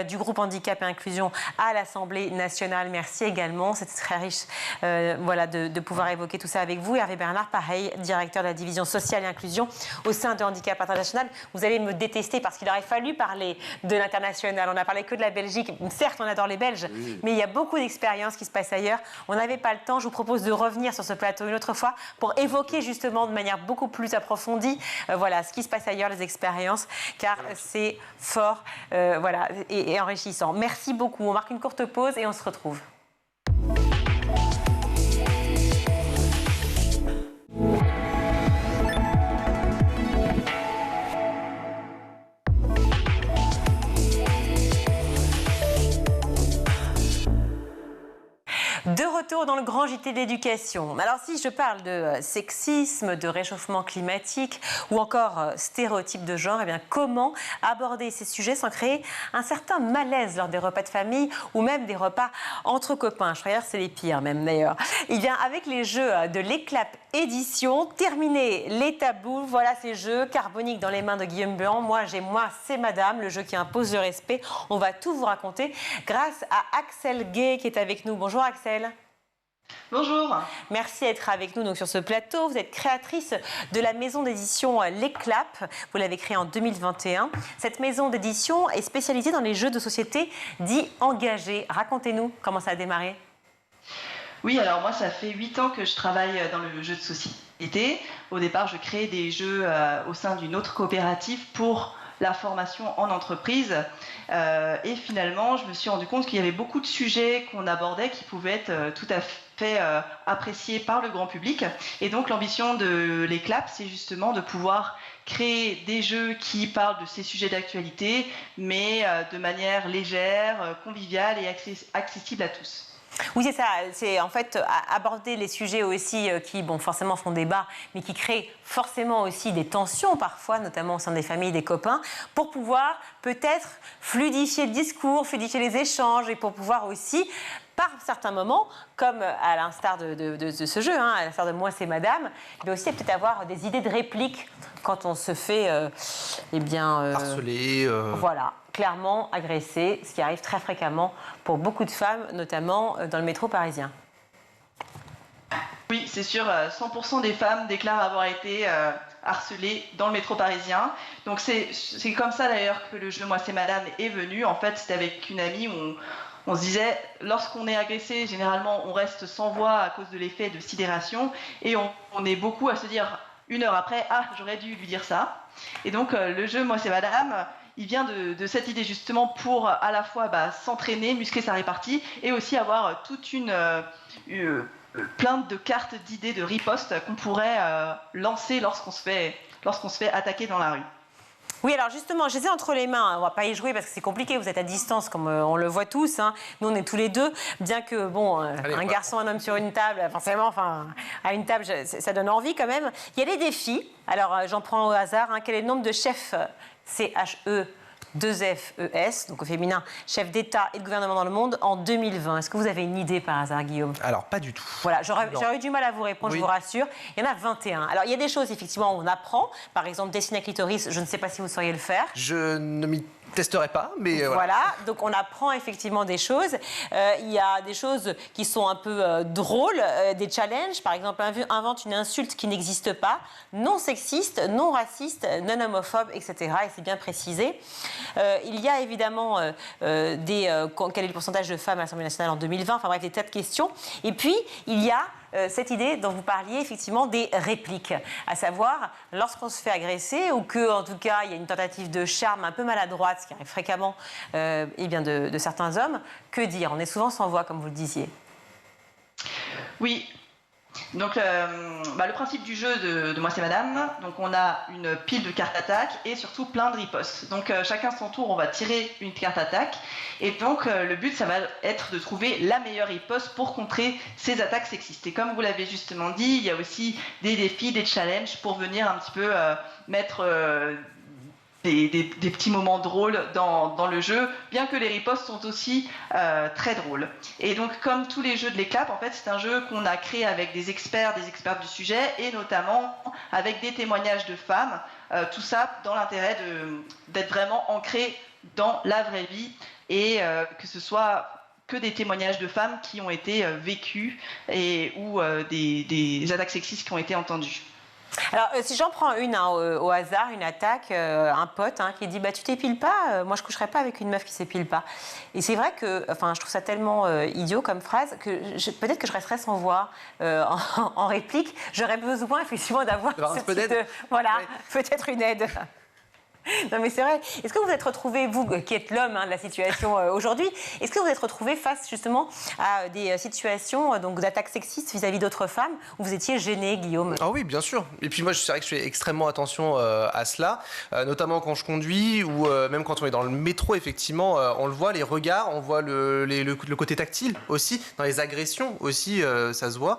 du groupe Handicap et Inclusion à l'Assemblée nationale. Merci également, c'était très riche voilà, de pouvoir évoquer tout ça avec vous. Hervé Bernard, pareil, directeur de la division sociale et inclusion au sein de Handicap International. Vous allez me détester parce qu'il aurait fallu parler de l'international. On n'a parlé que de la Belgique. Certes, on adore les Belges, oui, mais il y a beaucoup d'expériences qui se passent ailleurs. On n'avait pas le temps. Je vous propose de revenir sur ce plateau une autre fois pour évoquer justement de manière beaucoup plus approfondie voilà, ce qui se passe ailleurs, les expériences, car c'est fort voilà, et enrichissant. Merci beaucoup. On marque une courte pause et on se retrouve. De retour dans le grand JT de l'éducation. Alors si je parle de sexisme, de réchauffement climatique ou encore stéréotypes de genre, eh bien comment aborder ces sujets sans créer un certain malaise lors des repas de famille ou même des repas entre copains. Je crois que c'est les pires même d'ailleurs. Eh bien avec les jeux de l'Éclap édition, terminer les tabous, voilà ces jeux carboniques dans les mains de Guillaume Blanc. Moi, c'est Madame, le jeu qui impose le respect. On va tout vous raconter grâce à Axel Gay qui est avec nous. Bonjour Axel. Bonjour. Merci d'être avec nous donc, sur ce plateau. Vous êtes créatrice de la maison d'édition L'Éclap. Vous l'avez créée en 2021. Cette maison d'édition est spécialisée dans les jeux de société dits engagés. Racontez-nous comment ça a démarré. Oui, alors moi, ça fait 8 ans que je travaille dans le jeu de société. Au départ, je créais des jeux au sein d'une autre coopérative pour la formation en entreprise. Et finalement, je me suis rendu compte qu'il y avait beaucoup de sujets qu'on abordait qui pouvaient être tout à fait appréciés par le grand public. Et donc, l'ambition de l'Éclap, c'est justement de pouvoir créer des jeux qui parlent de ces sujets d'actualité, mais de manière légère, conviviale et accessible à tous. Oui, c'est ça. C'est en fait aborder les sujets aussi qui, bon, forcément font débat, mais qui créent forcément aussi des tensions parfois, notamment au sein des familles, des copains, pour pouvoir peut-être fluidifier le discours, fluidifier les échanges et pour pouvoir aussi, par certains moments, comme à l'instar de ce jeu, hein, à l'instar de Moi c'est Madame, mais aussi peut-être avoir des idées de réplique quand on se fait harceler. Voilà, clairement agressé, ce qui arrive très fréquemment pour beaucoup de femmes, notamment dans le métro parisien. Oui, c'est sûr, 100% des femmes déclarent avoir été harcelées dans le métro parisien. Donc c'est comme ça d'ailleurs que le jeu Moi c'est Madame est venu. En fait, c'était avec une amie où on se disait, lorsqu'on est agressé, généralement on reste sans voix à cause de l'effet de sidération et on est beaucoup à se dire une heure après, ah, j'aurais dû lui dire ça. Et donc le jeu Moi c'est Madame, il vient de cette idée justement pour à la fois s'entraîner, muscler sa répartie et aussi avoir toute plein de cartes d'idées de riposte qu'on pourrait lancer lorsqu'on se fait attaquer dans la rue. Oui, alors justement, je les ai entre les mains. On ne va pas y jouer parce que c'est compliqué. Vous êtes à distance, comme on le voit tous. Hein. Nous, on est tous les deux. Bien que, bon, un garçon, un homme sur une table, forcément, à une table, ça donne envie quand même. Il y a des défis. Alors, j'en prends au hasard. Hein. Quel est le nombre de chefs CHE 2FES, donc au féminin, chef d'État et de gouvernement dans le monde en 2020. Est-ce que vous avez une idée par hasard, Guillaume? Alors, pas du tout. Voilà, j'aurais eu du mal à vous répondre, oui. Je vous rassure. Il y en a 21. Alors, il y a des choses, effectivement, où on apprend. Par exemple, dessiner un clitoris, je ne sais pas si vous sauriez le faire. Je ne m'y testerai pas, mais voilà. Donc on apprend effectivement des choses. Il y a des choses qui sont un peu drôles, des challenges. Par exemple, invente une insulte qui n'existe pas, non sexiste, non raciste, non homophobe, etc. Et c'est bien précisé. Il y a évidemment quel est le pourcentage de femmes à l'Assemblée nationale en 2020. Enfin bref, des tas de questions. Et puis il y a cette idée dont vous parliez, effectivement, des répliques. À savoir, lorsqu'on se fait agresser ou que, en tout cas, il y a une tentative de charme un peu maladroite, ce qui arrive fréquemment de certains hommes, que dire? On est souvent sans voix, comme vous le disiez. Oui. Donc, le principe du jeu de Moi c'est Madame, donc on a une pile de cartes attaque et surtout plein de ripostes. Donc, chacun son tour, on va tirer une carte attaque. Et donc, le but, ça va être de trouver la meilleure riposte pour contrer ces attaques sexistes. Et comme vous l'avez justement dit, il y a aussi des défis, des challenges pour venir un petit peu mettre des petits moments drôles dans le jeu, bien que les ripostes sont aussi très drôles. Et donc, comme tous les jeux de l'Éclap, en fait, c'est un jeu qu'on a créé avec des experts du sujet, et notamment avec des témoignages de femmes, tout ça dans l'intérêt d'être vraiment ancré dans la vraie vie, et que ce soit que des témoignages de femmes qui ont été vécues ou des attaques sexistes qui ont été entendues. Alors, si j'en prends une au hasard, une attaque, un pote qui dit tu t'épiles pas, moi je coucherai pas avec une meuf qui s'épile pas. Et c'est vrai que, je trouve ça tellement idiot comme phrase que peut-être que je resterai sans voix en réplique. J'aurais besoin effectivement d'avoir ce type de, peut-être une aide. Non mais c'est vrai. Est-ce que vous êtes retrouvé, vous qui êtes l'homme de la situation aujourd'hui, est-ce que vous êtes retrouvé face justement à des situations d'attaques sexistes vis-à-vis d'autres femmes où vous étiez gêné, Guillaume? Ah oui, bien sûr. Et puis moi, c'est vrai que je fais extrêmement attention à cela, notamment quand je conduis ou même quand on est dans le métro, effectivement, on le voit, les regards, on voit le côté tactile aussi, dans les agressions aussi, ça se voit.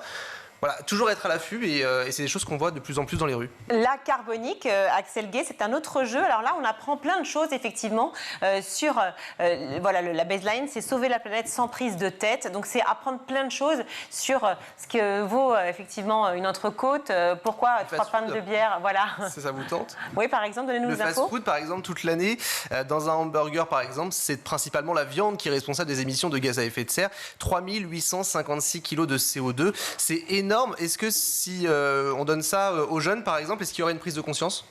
Voilà, toujours être à l'affût et c'est des choses qu'on voit de plus en plus dans les rues. La carbonique, Axel Gay, c'est un autre jeu. Alors là, on apprend plein de choses, effectivement, sur la baseline, c'est sauver la planète sans prise de tête. Donc c'est apprendre plein de choses sur ce que vaut effectivement une entrecôte, pourquoi 3 pintes de bière, voilà. Ça vous tente? Oui, par exemple, donnez-nous les infos. Le fast-food, par exemple, toute l'année, dans un hamburger, par exemple, c'est principalement la viande qui est responsable des émissions de gaz à effet de serre. 3856 kg de CO2, c'est énorme. Est-ce que si on donne ça aux jeunes, par exemple, est-ce qu'il y aurait une prise de conscience ?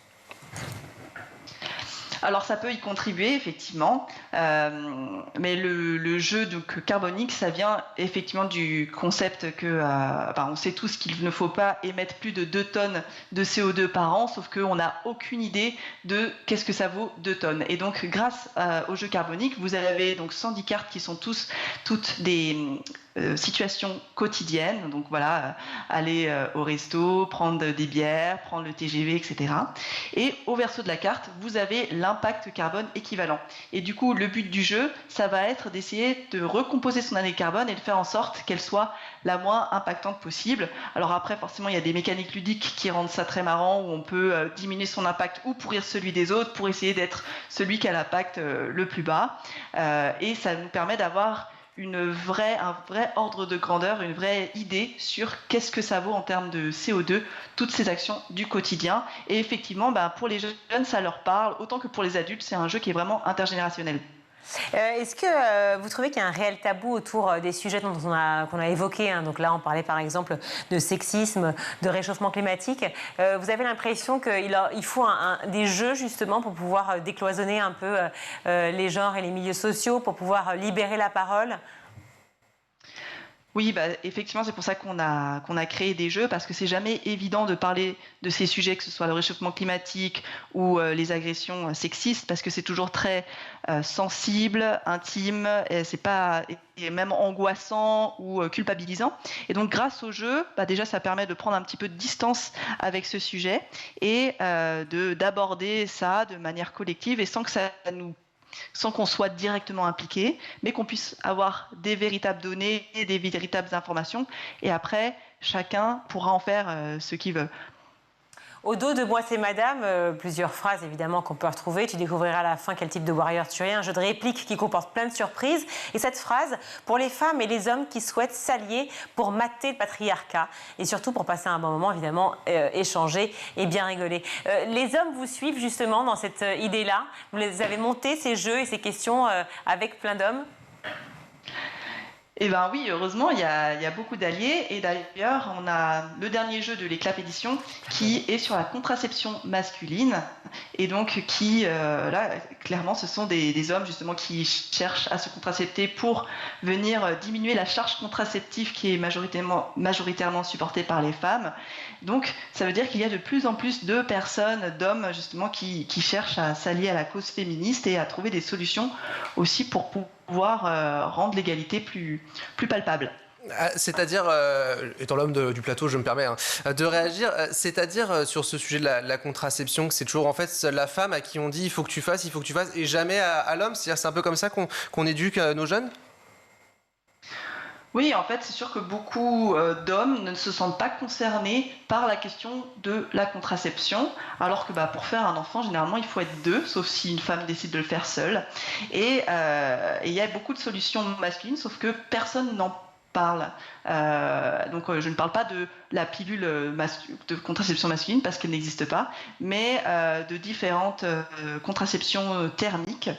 Alors ça peut y contribuer effectivement, mais le jeu carbonique, ça vient effectivement du concept que, on sait tous qu'il ne faut pas émettre plus de 2 tonnes de CO2 par an, sauf qu'on n'a aucune idée de qu'est-ce que ça vaut 2 tonnes. Et donc grâce au jeu carbonique, vous avez donc 110 cartes qui sont toutes des situations quotidiennes, donc voilà, aller au resto, prendre des bières, prendre le TGV, etc. Et au verso de la carte, vous avez l'impact carbone équivalent. Et du coup, le but du jeu, ça va être d'essayer de recomposer son année carbone et de faire en sorte qu'elle soit la moins impactante possible. Alors après, forcément, il y a des mécaniques ludiques qui rendent ça très marrant, où on peut diminuer son impact ou pourrir celui des autres pour essayer d'être celui qui a l'impact le plus bas. Et ça nous permet d'avoir un vrai ordre de grandeur, une vraie idée sur qu'est-ce que ça vaut en termes de CO2, toutes ces actions du quotidien. Et effectivement, pour les jeunes, ça leur parle, autant que pour les adultes, c'est un jeu qui est vraiment intergénérationnel. Est-ce que vous trouvez qu'il y a un réel tabou autour des sujets qu'on a évoqués, donc là, on parlait par exemple de sexisme, de réchauffement climatique. Vous avez l'impression qu'il faut des jeux justement pour pouvoir décloisonner un peu les genres et les milieux sociaux, pour pouvoir libérer la parole? Oui, effectivement, c'est pour ça qu'on a créé des jeux, parce que c'est jamais évident de parler de ces sujets, que ce soit le réchauffement climatique ou les agressions sexistes, parce que c'est toujours très sensible, intime, et même angoissant ou culpabilisant. Et donc, grâce au jeu, déjà, ça permet de prendre un petit peu de distance avec ce sujet et d'aborder ça de manière collective et sans qu'on soit directement impliqué, mais qu'on puisse avoir des véritables données et des véritables informations. Et après, chacun pourra en faire ce qu'il veut. Au dos de Moi c'est Madame, plusieurs phrases évidemment qu'on peut retrouver. Tu découvriras à la fin quel type de warrior tu es. Un jeu de répliques qui comporte plein de surprises. Et cette phrase, pour les femmes et les hommes qui souhaitent s'allier pour mater le patriarcat. Et surtout pour passer un bon moment, évidemment, échanger et bien rigoler. Les hommes vous suivent justement dans cette idée-là. Vous les avez monté ces jeux et ces questions avec plein d'hommes? Eh bien oui, heureusement, il y a beaucoup d'alliés. Et d'ailleurs, on a le dernier jeu de l'Éclap Édition qui est sur la contraception masculine. Et donc, là, clairement, ce sont des hommes justement qui cherchent à se contracepter pour venir diminuer la charge contraceptive qui est majoritairement supportée par les femmes. Donc, ça veut dire qu'il y a de plus en plus de personnes, d'hommes justement, qui cherchent à s'allier à la cause féministe et à trouver des solutions aussi pour pouvoir rendre l'égalité plus palpable. C'est-à-dire, étant l'homme du plateau, je me permets de réagir, c'est-à-dire sur ce sujet de la contraception, que c'est toujours en fait la femme à qui on dit il faut que tu fasses, et jamais à l'homme, c'est-à-dire c'est un peu comme ça qu'on éduque nos jeunes? Oui, en fait, c'est sûr que beaucoup d'hommes ne se sentent pas concernés par la question de la contraception, alors que pour faire un enfant, généralement, il faut être 2, sauf si une femme décide de le faire seule. Et il y a beaucoup de solutions masculines, sauf que personne n'en parle. Donc, je ne parle pas de la pilule de contraception masculine, parce qu'elle n'existe pas, mais de différentes contraceptions thermiques,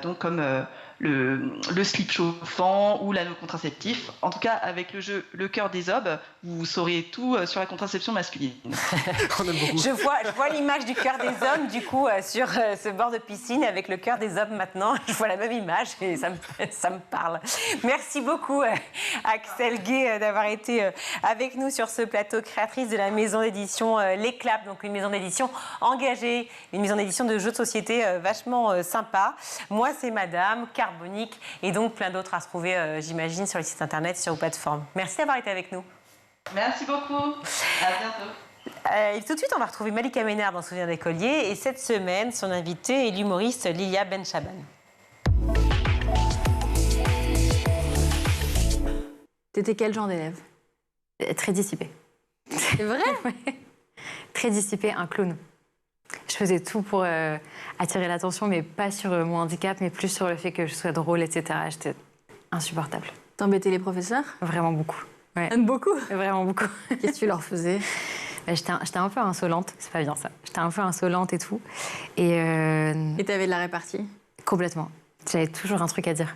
donc comme le slip chauffant ou l'anneau contraceptif. En tout cas, avec le jeu Le cœur des obes, vous saurez tout sur la contraception masculine. On aime beaucoup. Je vois l'image du cœur des hommes, du coup, sur ce bord de piscine, avec le cœur des hommes maintenant. Je vois la même image et ça me parle. Merci beaucoup, Axelle Guay, d'avoir été avec nous sur ce plateau, créatrice de la maison d'édition Les Claps, donc une maison d'édition engagée, une maison d'édition de jeux de société vachement sympa. Moi, c'est Madame, Carbonique, et donc plein d'autres à retrouver, j'imagine, sur les sites internet, sur vos plateformes. Merci d'avoir été avec nous. Merci beaucoup. À bientôt. Et tout de suite, on va retrouver Malika Ménard dans Souvenir d'écolier. Et cette semaine, son invitée est l'humoriste Lilia Benchaban. T'étais quel genre d'élève? Très dissipée. C'est vrai? Ouais. Très dissipée, un clown. Je faisais tout pour attirer l'attention, mais pas sur mon handicap, mais plus sur le fait que je sois drôle, etc. J'étais insupportable. T'embêtais les professeurs? Vraiment beaucoup. Ouais. Beaucoup? Vraiment beaucoup. Qu'est-ce que tu leur faisais? J'étais un peu insolente, c'est pas bien ça. J'étais un peu insolente et tout. Et t'avais de la répartie? Complètement. J'avais toujours un truc à dire.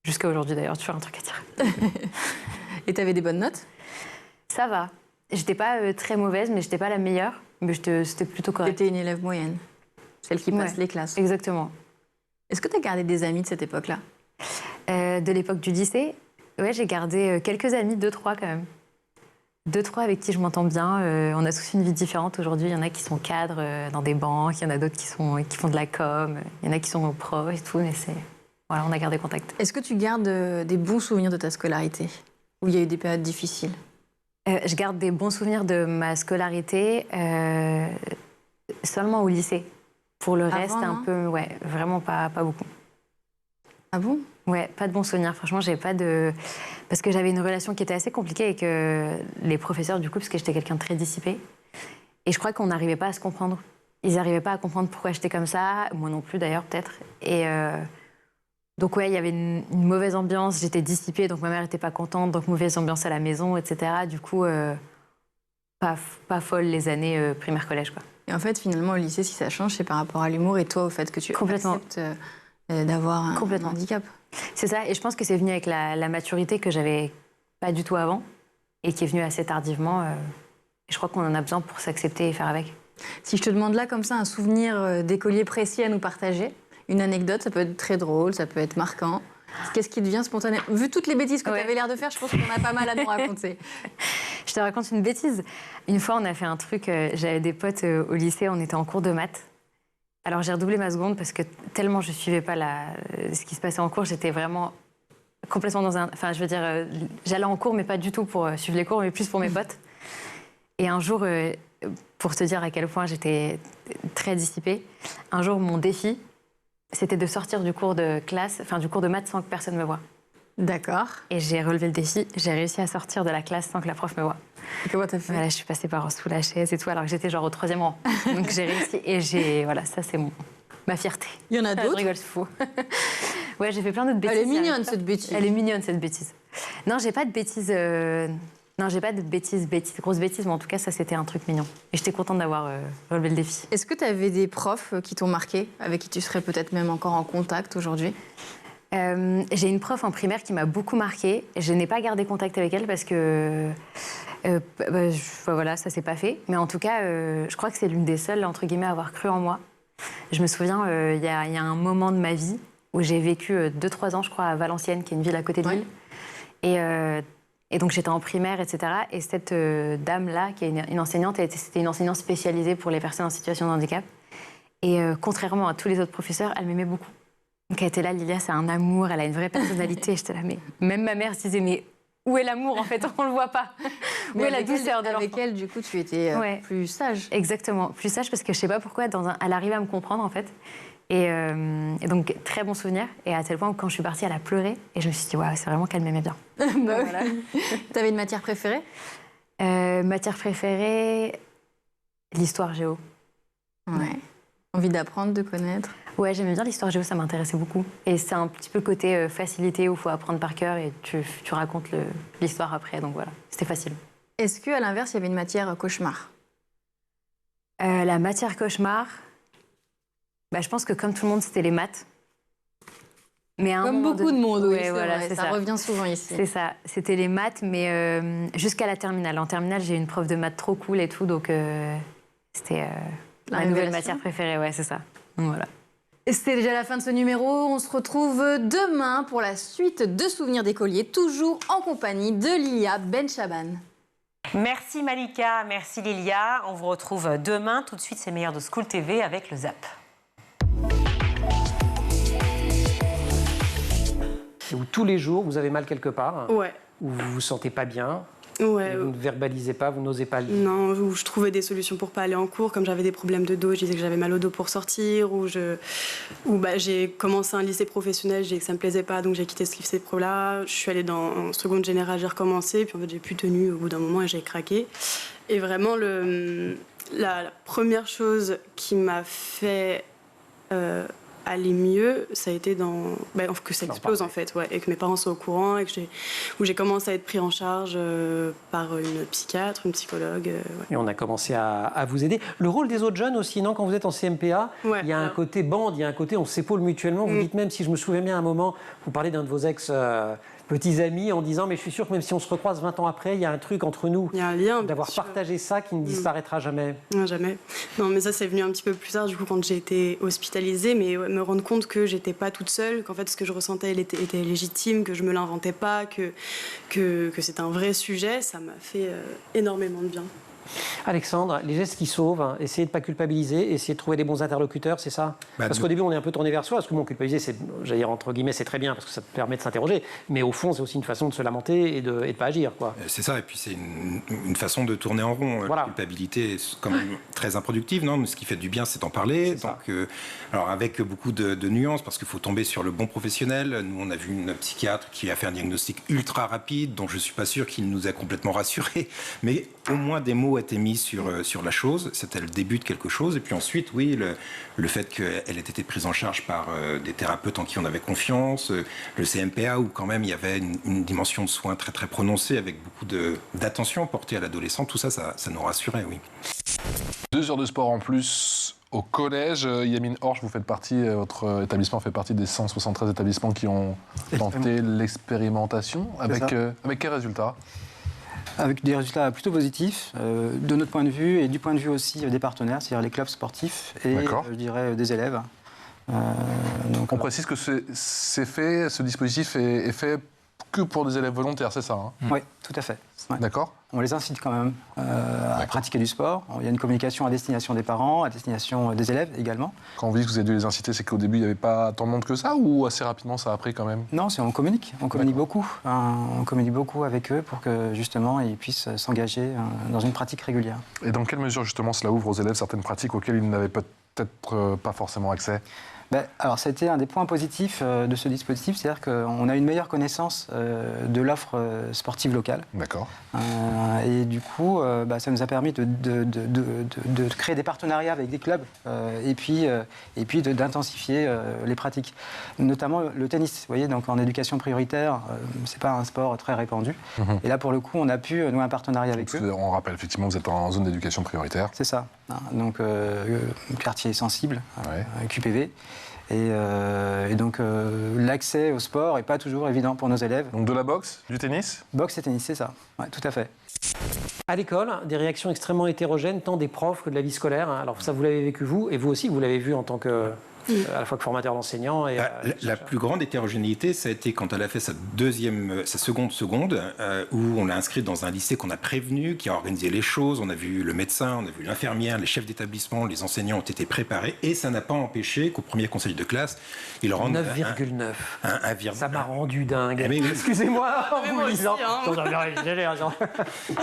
Jusqu'à aujourd'hui d'ailleurs, toujours un truc à dire. Et t'avais des bonnes notes? Ça va. J'étais pas très mauvaise, mais j'étais pas la meilleure. Mais c'était plutôt correct. T'étais une élève moyenne? Celle qui passe les classes? Exactement. Est-ce que t'as gardé des amis de cette époque-là? De l'époque du lycée? Ouais, j'ai gardé quelques amis, 2-3 quand même. 2-3 avec qui je m'entends bien. On a tous une vie différente aujourd'hui. Il y en a qui sont cadres dans des banques, il y en a d'autres qui font de la com, il y en a qui sont profs et tout, mais voilà, on a gardé contact. Est-ce que tu gardes des bons souvenirs de ta scolarité? Ou il y a eu des périodes difficiles? Je garde des bons souvenirs de ma scolarité seulement au lycée. Pour le reste, un peu, ouais, vraiment pas beaucoup. Ah bon? Ouais, pas de bons souvenirs. Franchement, j'ai pas de... Parce que j'avais une relation qui était assez compliquée avec les professeurs, du coup, parce que j'étais quelqu'un de très dissipé. Et je crois qu'on n'arrivait pas à se comprendre. Ils n'arrivaient pas à comprendre pourquoi j'étais comme ça. Moi non plus, d'ailleurs, peut-être. Et donc, ouais, il y avait une mauvaise ambiance. J'étais dissipée, donc ma mère n'était pas contente. Donc, mauvaise ambiance à la maison, etc. Du coup, pas folle les années primaire-collège, quoi. Et en fait, finalement, au lycée, si ça change, c'est par rapport à l'humour et toi, au fait que tu acceptes d'avoir un handicap. C'est ça, et je pense que c'est venu avec la maturité que j'avais pas du tout avant et qui est venue assez tardivement. Et je crois qu'on en a besoin pour s'accepter et faire avec. Si je te demande là, comme ça, un souvenir d'écolier précis à nous partager, une anecdote, ça peut être très drôle, ça peut être marquant. Qu'est-ce qui devient spontané? Vu toutes les bêtises que tu avais l'air de faire, je pense qu'on a pas mal à nous raconter. Je te raconte une bêtise. Une fois, on a fait un truc, j'avais des potes au lycée, on était en cours de maths. Alors j'ai redoublé ma seconde parce que tellement je suivais pas ce qui se passait en cours, j'étais vraiment complètement dans un... Enfin, je veux dire, j'allais en cours, mais pas du tout pour suivre les cours, mais plus pour mes potes. Et un jour, pour te dire à quel point j'étais très dissipée, un jour, mon défi, c'était de sortir du cours de classe, enfin du cours de maths sans que personne me voie. D'accord. Et j'ai relevé le défi, j'ai réussi à sortir de la classe sans que la prof me voie. Et comment t'as fait? Voilà, je suis passée par sous la chaise et tout, alors que j'étais genre au 3e rang. Donc j'ai réussi et voilà, ça c'est ma fierté. Il y en a d'autres? Je rigole, c'est fou. Ouais, j'ai fait plein d'autres bêtises. Elle est mignonne cette bêtise. Elle est mignonne cette bêtise. Non, j'ai pas de bêtises. Non, j'ai pas de grosses bêtises, mais en tout cas, ça c'était un truc mignon. Et j'étais contente d'avoir relevé le défi. Est-ce que tu avais des profs qui t'ont marqué, avec qui tu serais peut-être même encore en contact aujourd'hui? J'ai une prof en primaire qui m'a beaucoup marquée. Je n'ai pas gardé contact avec elle parce que voilà, ça s'est pas fait. Mais en tout cas, je crois que c'est l'une des seules, entre guillemets, à avoir cru en moi. Je me souviens, il y a un moment de ma vie où j'ai vécu 2-3 ans, je crois, à Valenciennes, qui est une ville à côté de Lille. Et donc j'étais en primaire, etc. Et cette dame-là, qui est une enseignante, c'était une enseignante spécialisée pour les personnes en situation de handicap. Et contrairement à tous les autres professeurs, elle m'aimait beaucoup. Donc elle était là, Lilia, c'est un amour, elle a une vraie personnalité. J'étais là, mais même ma mère se disait, mais où est l'amour en fait? On le voit pas. Où est la douceur de l'enfant? Avec elle, du coup, tu étais plus sage. Exactement, plus sage parce que je sais pas pourquoi, elle arrivait à me comprendre en fait. Et donc très bon souvenir. Et à tel point que quand je suis partie, elle a pleuré. Et je me suis dit, waouh, c'est vraiment qu'elle m'aimait bien. Voilà. T'avais une matière préférée? Matière préférée, l'histoire géo. Ouais. Envie d'apprendre, de connaître? Ouais, j'aimais bien l'histoire géo, ça m'intéressait beaucoup. Et c'est un petit peu le côté facilité où il faut apprendre par cœur et tu racontes l'histoire après. Donc voilà, c'était facile. Est-ce qu'à l'inverse, il y avait une matière cauchemar? La matière cauchemar, je pense que comme tout le monde, c'était les maths. Mais à un Comme moment beaucoup de monde, oui, c'est voilà, vrai, c'est ça revient souvent ici. C'est ça, c'était les maths, mais jusqu'à la terminale. En terminale, j'ai eu une prof de maths trop cool et tout, donc c'était ma nouvelle matière préférée, ouais, c'est ça. Donc, voilà. C'était déjà la fin de ce numéro. On se retrouve demain pour la suite de Souvenirs d'écoliers, toujours en compagnie de Lilia Benchaban. Merci Malika, merci Lilia. On vous retrouve demain. Tout de suite, c'est meilleur de School TV avec le ZAP. Où tous les jours, vous avez mal quelque part, Ouais. où vous vous sentez pas bien, Ouais. vous ne verbalisez pas, vous n'osez pas le dire. Non, où je trouvais des solutions pour pas aller en cours, comme j'avais des problèmes de dos, je disais que j'avais mal au dos pour sortir, ou j'ai commencé un lycée professionnel, j'ai dit que ça me plaisait pas, donc j'ai quitté ce lycée pro-là. Je suis allée en seconde générale, j'ai recommencé, puis en fait j'ai plus tenu au bout d'un moment et j'ai craqué. Et vraiment la première chose qui m'a fait aller mieux, ça a été que ça explose en fait, ouais, et que mes parents soient au courant, et où j'ai commencé à être pris en charge par une psychiatre, une psychologue. Ouais. Et on a commencé à vous aider. Le rôle des autres jeunes aussi, non, quand vous êtes en CMPA, Ouais, il y a un côté bande, il y a un côté on s'épaule mutuellement. Vous dites même, si je me souviens bien à un moment, vous parlez d'un de vos ex petits amis en disant mais je suis sûr que même si on se recroise 20 ans après, il y a un truc entre nous. Il y a un lien. D'avoir partagé ça qui ne disparaîtra jamais. Non, jamais. Non, mais ça, c'est venu un petit peu plus tard, du coup, quand j'ai été hospitalisée, mais ouais, me rendre compte que j'étais pas toute seule, qu'en fait, ce que je ressentais était légitime, que je me l'inventais pas, que c'était un vrai sujet, ça m'a fait énormément de bien. Alexandre, les gestes qui sauvent, hein, essayez de ne pas culpabiliser, essayez de trouver des bons interlocuteurs, c'est ça? Parce qu'au début, on est un peu tourné vers soi, parce que culpabiliser, c'est, j'allais dire entre guillemets, c'est très bien, parce que ça te permet de s'interroger, mais au fond, c'est aussi une façon de se lamenter et de pas agir, quoi. C'est ça, et puis c'est une façon de tourner en rond. Voilà. La culpabilité est quand même très improductive, non? Mais ce qui fait du bien, c'est d'en parler. Donc, alors avec beaucoup de nuances, parce qu'il faut tomber sur le bon professionnel. Nous, on a vu une psychiatre qui a fait un diagnostic ultra rapide, dont je ne suis pas sûr qu'il nous a complètement rassurés, mais au moins des mots étaient mis sur la chose. C'était le début de quelque chose. Et puis ensuite, oui, le fait qu'elle ait été prise en charge par des thérapeutes en qui on avait confiance, le CMPA, où quand même il y avait une dimension de soins très très prononcée, avec beaucoup d'attention portée à l'adolescent, tout ça, ça nous rassurait, oui. 2 heures de sport en plus au collège. Yamine Horsch, votre établissement fait partie des 173 établissements qui ont tenté l'expérimentation. Avec quels résultats? Avec des résultats plutôt positifs, de notre point de vue et du point de vue aussi des partenaires, c'est-à-dire les clubs sportifs et je dirais des élèves. Donc, on précise que ce dispositif est fait que pour des élèves volontaires, c'est ça, hein? Oui, tout à fait. Ouais. D'accord. On les incite quand même à pratiquer du sport. Il y a une communication à destination des parents, à destination des élèves également. Quand vous dites que vous avez dû les inciter, c'est qu'au début, il n'y avait pas tant de monde que ça, ou assez rapidement, ça a pris quand même? Non, on communique. On communique beaucoup. On communique beaucoup avec eux pour que, justement, ils puissent s'engager dans une pratique régulière. Et dans quelle mesure, justement, cela ouvre aux élèves certaines pratiques auxquelles ils n'avaient peut-être pas forcément accès? Alors, c'était un des points positifs de ce dispositif, c'est-à-dire qu'on a une meilleure connaissance de l'offre sportive locale. D'accord. Et du coup, ça nous a permis de créer des partenariats avec des clubs et puis d'intensifier les pratiques. Notamment le tennis, vous voyez, donc en éducation prioritaire, c'est pas un sport très répandu. Et là, pour le coup, on a pu nouer un partenariat avec eux. On rappelle, effectivement, vous êtes en zone d'éducation prioritaire. C'est ça. Donc, quartier sensible, QPV. Et donc, l'accès au sport n'est pas toujours évident pour nos élèves. Donc de la boxe, du tennis? Boxe et tennis, c'est ça. Ouais, tout à fait. À l'école, des réactions extrêmement hétérogènes, tant des profs que de la vie scolaire. Alors ça, vous l'avez vécu vous, et vous aussi, vous l'avez vu en tant que... à la fois que formateur d'enseignants. Et, la plus grande hétérogénéité, ça a été quand elle a fait sa seconde, où on l'a inscrite dans un lycée qu'on a prévenu, qui a organisé les choses. On a vu le médecin, on a vu l'infirmière, les chefs d'établissement, les enseignants ont été préparés. Et ça n'a pas empêché qu'au premier conseil de classe, ils rendent 9,9. Ça m'a rendu dingue. Oui. Excusez-moi en vous le disant.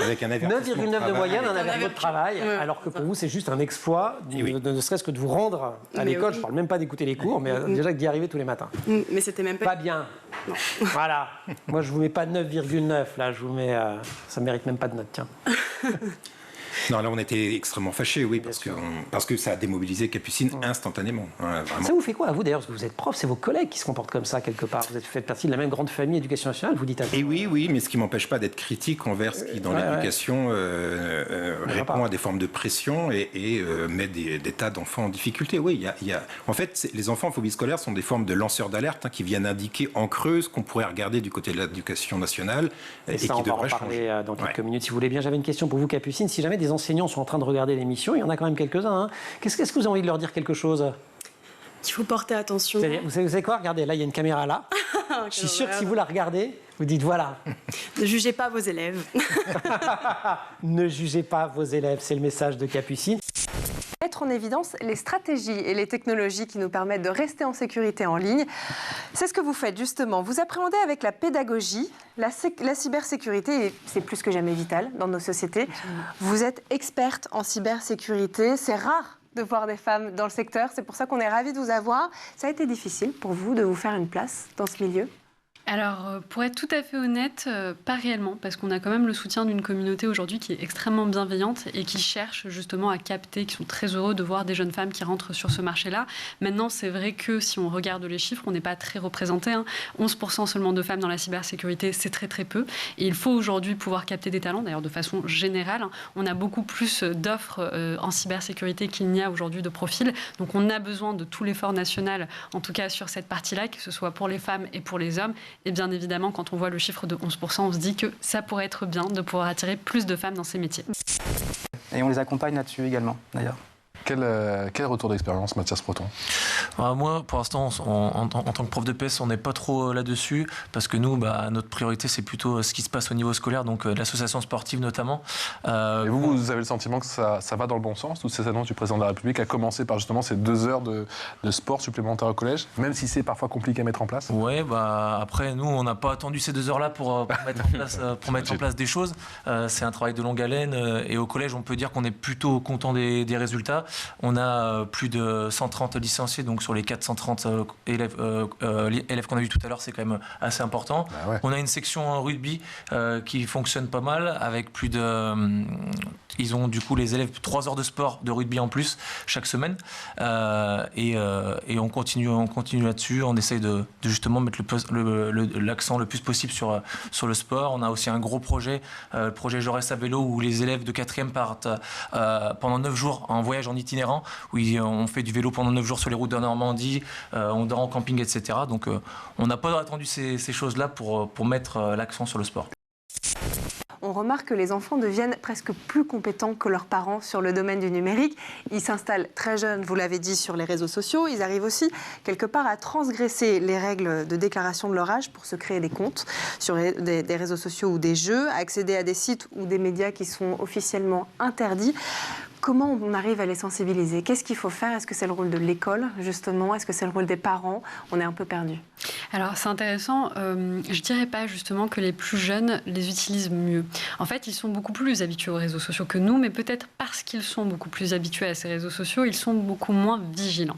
Avec un 9,9 de moyenne, un avertissement de travail, alors que pour vous, c'est juste un exploit, ne serait-ce que de vous rendre à l'école. Je ne parle même pas d'écouter les cours, mais déjà d'y arriver tous les matins. Mais c'était même pas bien. Non. Voilà. Moi, je vous mets pas 9,9. Là, je vous mets. Ça mérite même pas de note. Tiens. Non, là, on était extrêmement fâchés, oui, parce que ça a démobilisé Capucine instantanément. Hein, ça vous fait quoi, à vous, d'ailleurs, parce que vous êtes prof, c'est vos collègues qui se comportent comme ça, quelque part. Vous faites partie de la même grande famille éducation nationale, vous dites... Et oui, mais ce qui ne m'empêche pas d'être critique envers ce qui, dans l'éducation, répond à des formes de pression et met des tas d'enfants en difficulté. Oui, en fait, les enfants en phobie scolaire sont des formes de lanceurs d'alerte qui viennent indiquer en creux ce qu'on pourrait regarder du côté de l'éducation nationale et qui devrait changer. Dans quelques minutes, si vous voulez bien. J'avais une question pour vous, Capucine. Si jamais des enseignants sont en train de regarder l'émission, il y en a quand même quelques-uns, hein. Qu'est-ce que vous avez envie de leur dire quelque chose? Il faut porter attention. Vous savez quoi? Regardez, là, il y a une caméra là. Je suis sûr que si vous la regardez, vous dites voilà. Ne jugez pas vos élèves. Ne jugez pas vos élèves, c'est le message de Capucine. Mettre en évidence les stratégies et les technologies qui nous permettent de rester en sécurité en ligne. C'est ce que vous faites justement. Vous appréhendez avec la pédagogie la cybersécurité, et c'est plus que jamais vital dans nos sociétés. Vous êtes experte en cybersécurité. C'est rare de voir des femmes dans le secteur. C'est pour ça qu'on est ravis de vous avoir. Ça a été difficile pour vous de vous faire une place dans ce milieu? Alors, pour être tout à fait honnête, pas réellement, parce qu'on a quand même le soutien d'une communauté aujourd'hui qui est extrêmement bienveillante et qui cherche justement à capter, qui sont très heureux de voir des jeunes femmes qui rentrent sur ce marché-là. Maintenant, c'est vrai que si on regarde les chiffres, on n'est pas très représenté. 11% seulement de femmes dans la cybersécurité, c'est très très peu. Et il faut aujourd'hui pouvoir capter des talents, d'ailleurs de façon générale. On a beaucoup plus d'offres en cybersécurité qu'il n'y a aujourd'hui de profils. Donc on a besoin de tout l'effort national, en tout cas sur cette partie-là, que ce soit pour les femmes et pour les hommes. Et bien évidemment, quand on voit le chiffre de 11%, on se dit que ça pourrait être bien de pouvoir attirer plus de femmes dans ces métiers. Et on les accompagne là-dessus également, d'ailleurs. Quel retour d'expérience, Mathias Proton? Moi, pour l'instant, en tant que prof de PS, on n'est pas trop là-dessus, parce que nous, notre priorité, c'est plutôt ce qui se passe au niveau scolaire, donc l'association sportive notamment. Et vous avez le sentiment que ça va dans le bon sens, toutes ces annonces du président de la République, à commencer par justement ces 2 heures de sport supplémentaires au collège, même si c'est parfois compliqué à mettre en place? Oui, après, nous, on n'a pas attendu ces 2 heures-là pour mettre en place des choses. C'est un travail de longue haleine, et au collège, on peut dire qu'on est plutôt content des résultats. On a plus de 130 licenciés, donc sur les 430 élèves qu'on a vus tout à l'heure, c'est quand même assez important. On a une section rugby qui fonctionne pas mal, avec plus de... ils ont du coup les élèves 3 heures de sport de rugby en plus chaque semaine. Et on continue là-dessus. On essaye de justement mettre l'accent le plus possible sur le sport. On a aussi un gros projet, le projet Jaurès à vélo, où les élèves de 4e partent pendant 9 jours en voyage en itinérant, où on fait du vélo pendant 9 jours sur les routes de Normandie, on dort en camping, etc. Donc on n'a pas attendu ces choses-là pour mettre l'accent sur le sport. On remarque que les enfants deviennent presque plus compétents que leurs parents sur le domaine du numérique. Ils s'installent très jeunes, vous l'avez dit, sur les réseaux sociaux. Ils arrivent aussi, quelque part, à transgresser les règles de déclaration de leur âge pour se créer des comptes sur des réseaux sociaux ou des jeux, accéder à des sites ou des médias qui sont officiellement interdits. Comment on arrive à les sensibiliser? Qu'est-ce qu'il faut faire? Est-ce que c'est le rôle de l'école, justement? Est-ce que c'est le rôle des parents? On est un peu perdus. Alors, c'est intéressant. Je ne dirais pas, justement, que les plus jeunes les utilisent mieux. En fait, ils sont beaucoup plus habitués aux réseaux sociaux que nous, mais peut-être parce qu'ils sont beaucoup plus habitués à ces réseaux sociaux, ils sont beaucoup moins vigilants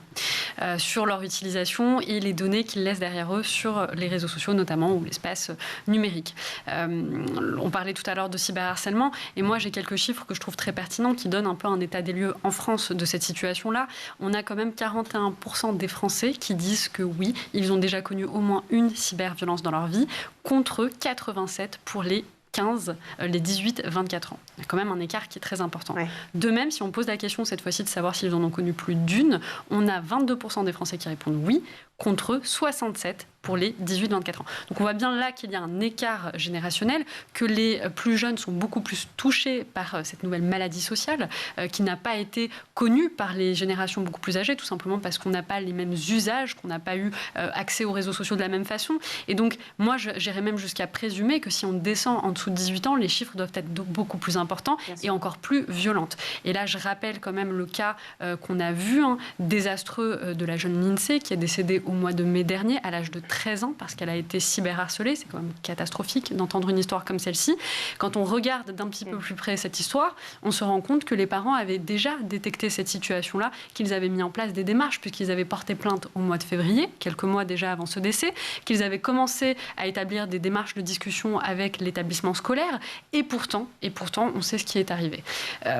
sur leur utilisation et les données qu'ils laissent derrière eux sur les réseaux sociaux, notamment, ou l'espace numérique. On parlait tout à l'heure de cyberharcèlement, et moi, j'ai quelques chiffres que je trouve très pertinents qui donnent un peu un état des lieux en France de cette situation-là. On a quand même 41% des Français qui disent que oui, ils ont déjà connu au moins une cyberviolence dans leur vie, contre 87 pour les 18-24 ans. Il y a quand même un écart qui est très important. Ouais. De même, si on pose la question cette fois-ci de savoir s'ils en ont connu plus d'une, on a 22% des Français qui répondent oui, contre 67 pour les 18-24 ans. Donc on voit bien là qu'il y a un écart générationnel, que les plus jeunes sont beaucoup plus touchés par cette nouvelle maladie sociale qui n'a pas été connue par les générations beaucoup plus âgées, tout simplement parce qu'on n'a pas les mêmes usages, qu'on n'a pas eu accès aux réseaux sociaux de la même façon. Et donc moi, j'irais même jusqu'à présumer que si on descend en dessous de 18 ans, les chiffres doivent être beaucoup plus importants et encore plus violentes. Et là, je rappelle quand même le cas qu'on a vu, désastreux, de la jeune Lindsay qui est décédée au mois de mai dernier à l'âge de 13 ans parce qu'elle a été cyberharcelée. C'est quand même catastrophique d'entendre une histoire comme celle-ci. Quand on regarde d'un petit peu plus près cette histoire, on se rend compte que les parents avaient déjà détecté cette situation-là, qu'ils avaient mis en place des démarches puisqu'ils avaient porté plainte au mois de février, quelques mois déjà avant ce décès, qu'ils avaient commencé à établir des démarches de discussion avec l'établissement scolaire. Et pourtant, on sait ce qui est arrivé.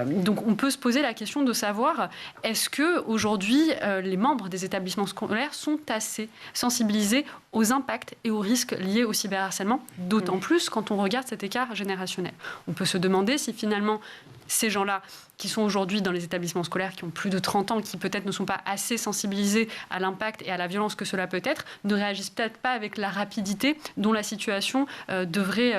Donc on peut se poser la question de savoir, est-ce qu'aujourd'hui, les membres des établissements scolaires sont assez sensibilisés aux impacts et aux risques liés au cyberharcèlement, d'autant plus quand on regarde cet écart générationnel. On peut se demander si finalement ces gens-là qui sont aujourd'hui dans les établissements scolaires, qui ont plus de 30 ans, qui peut-être ne sont pas assez sensibilisés à l'impact et à la violence que cela peut être, ne réagissent peut-être pas avec la rapidité dont la situation devrait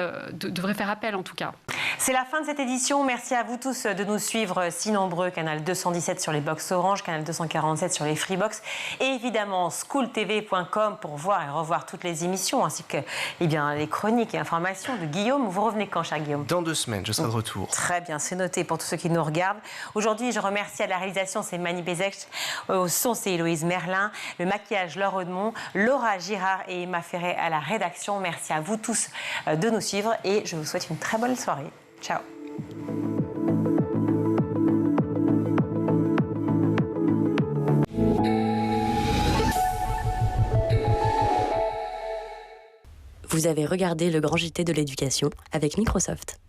faire appel en tout cas. C'est la fin de cette édition. Merci à vous tous de nous suivre si nombreux. Canal 217 sur les box Orange, Canal 247 sur les Freebox et évidemment schooltv.com pour voir et revoir toutes les émissions ainsi que les chroniques et informations de Guillaume. Vous revenez quand, cher Guillaume? Dans 2 semaines, je serai de retour. Très bien, c'est noté pour tous ceux qui nous regardent. Aujourd'hui, je remercie à la réalisation, c'est Mani Bezek, au son, c'est Héloïse Merlin, le maquillage, Laure Audemont, Laura Girard et Emma Ferret à la rédaction. Merci à vous tous de nous suivre et je vous souhaite une très bonne soirée. Ciao. Vous avez regardé le Grand JT de l'éducation avec Microsoft.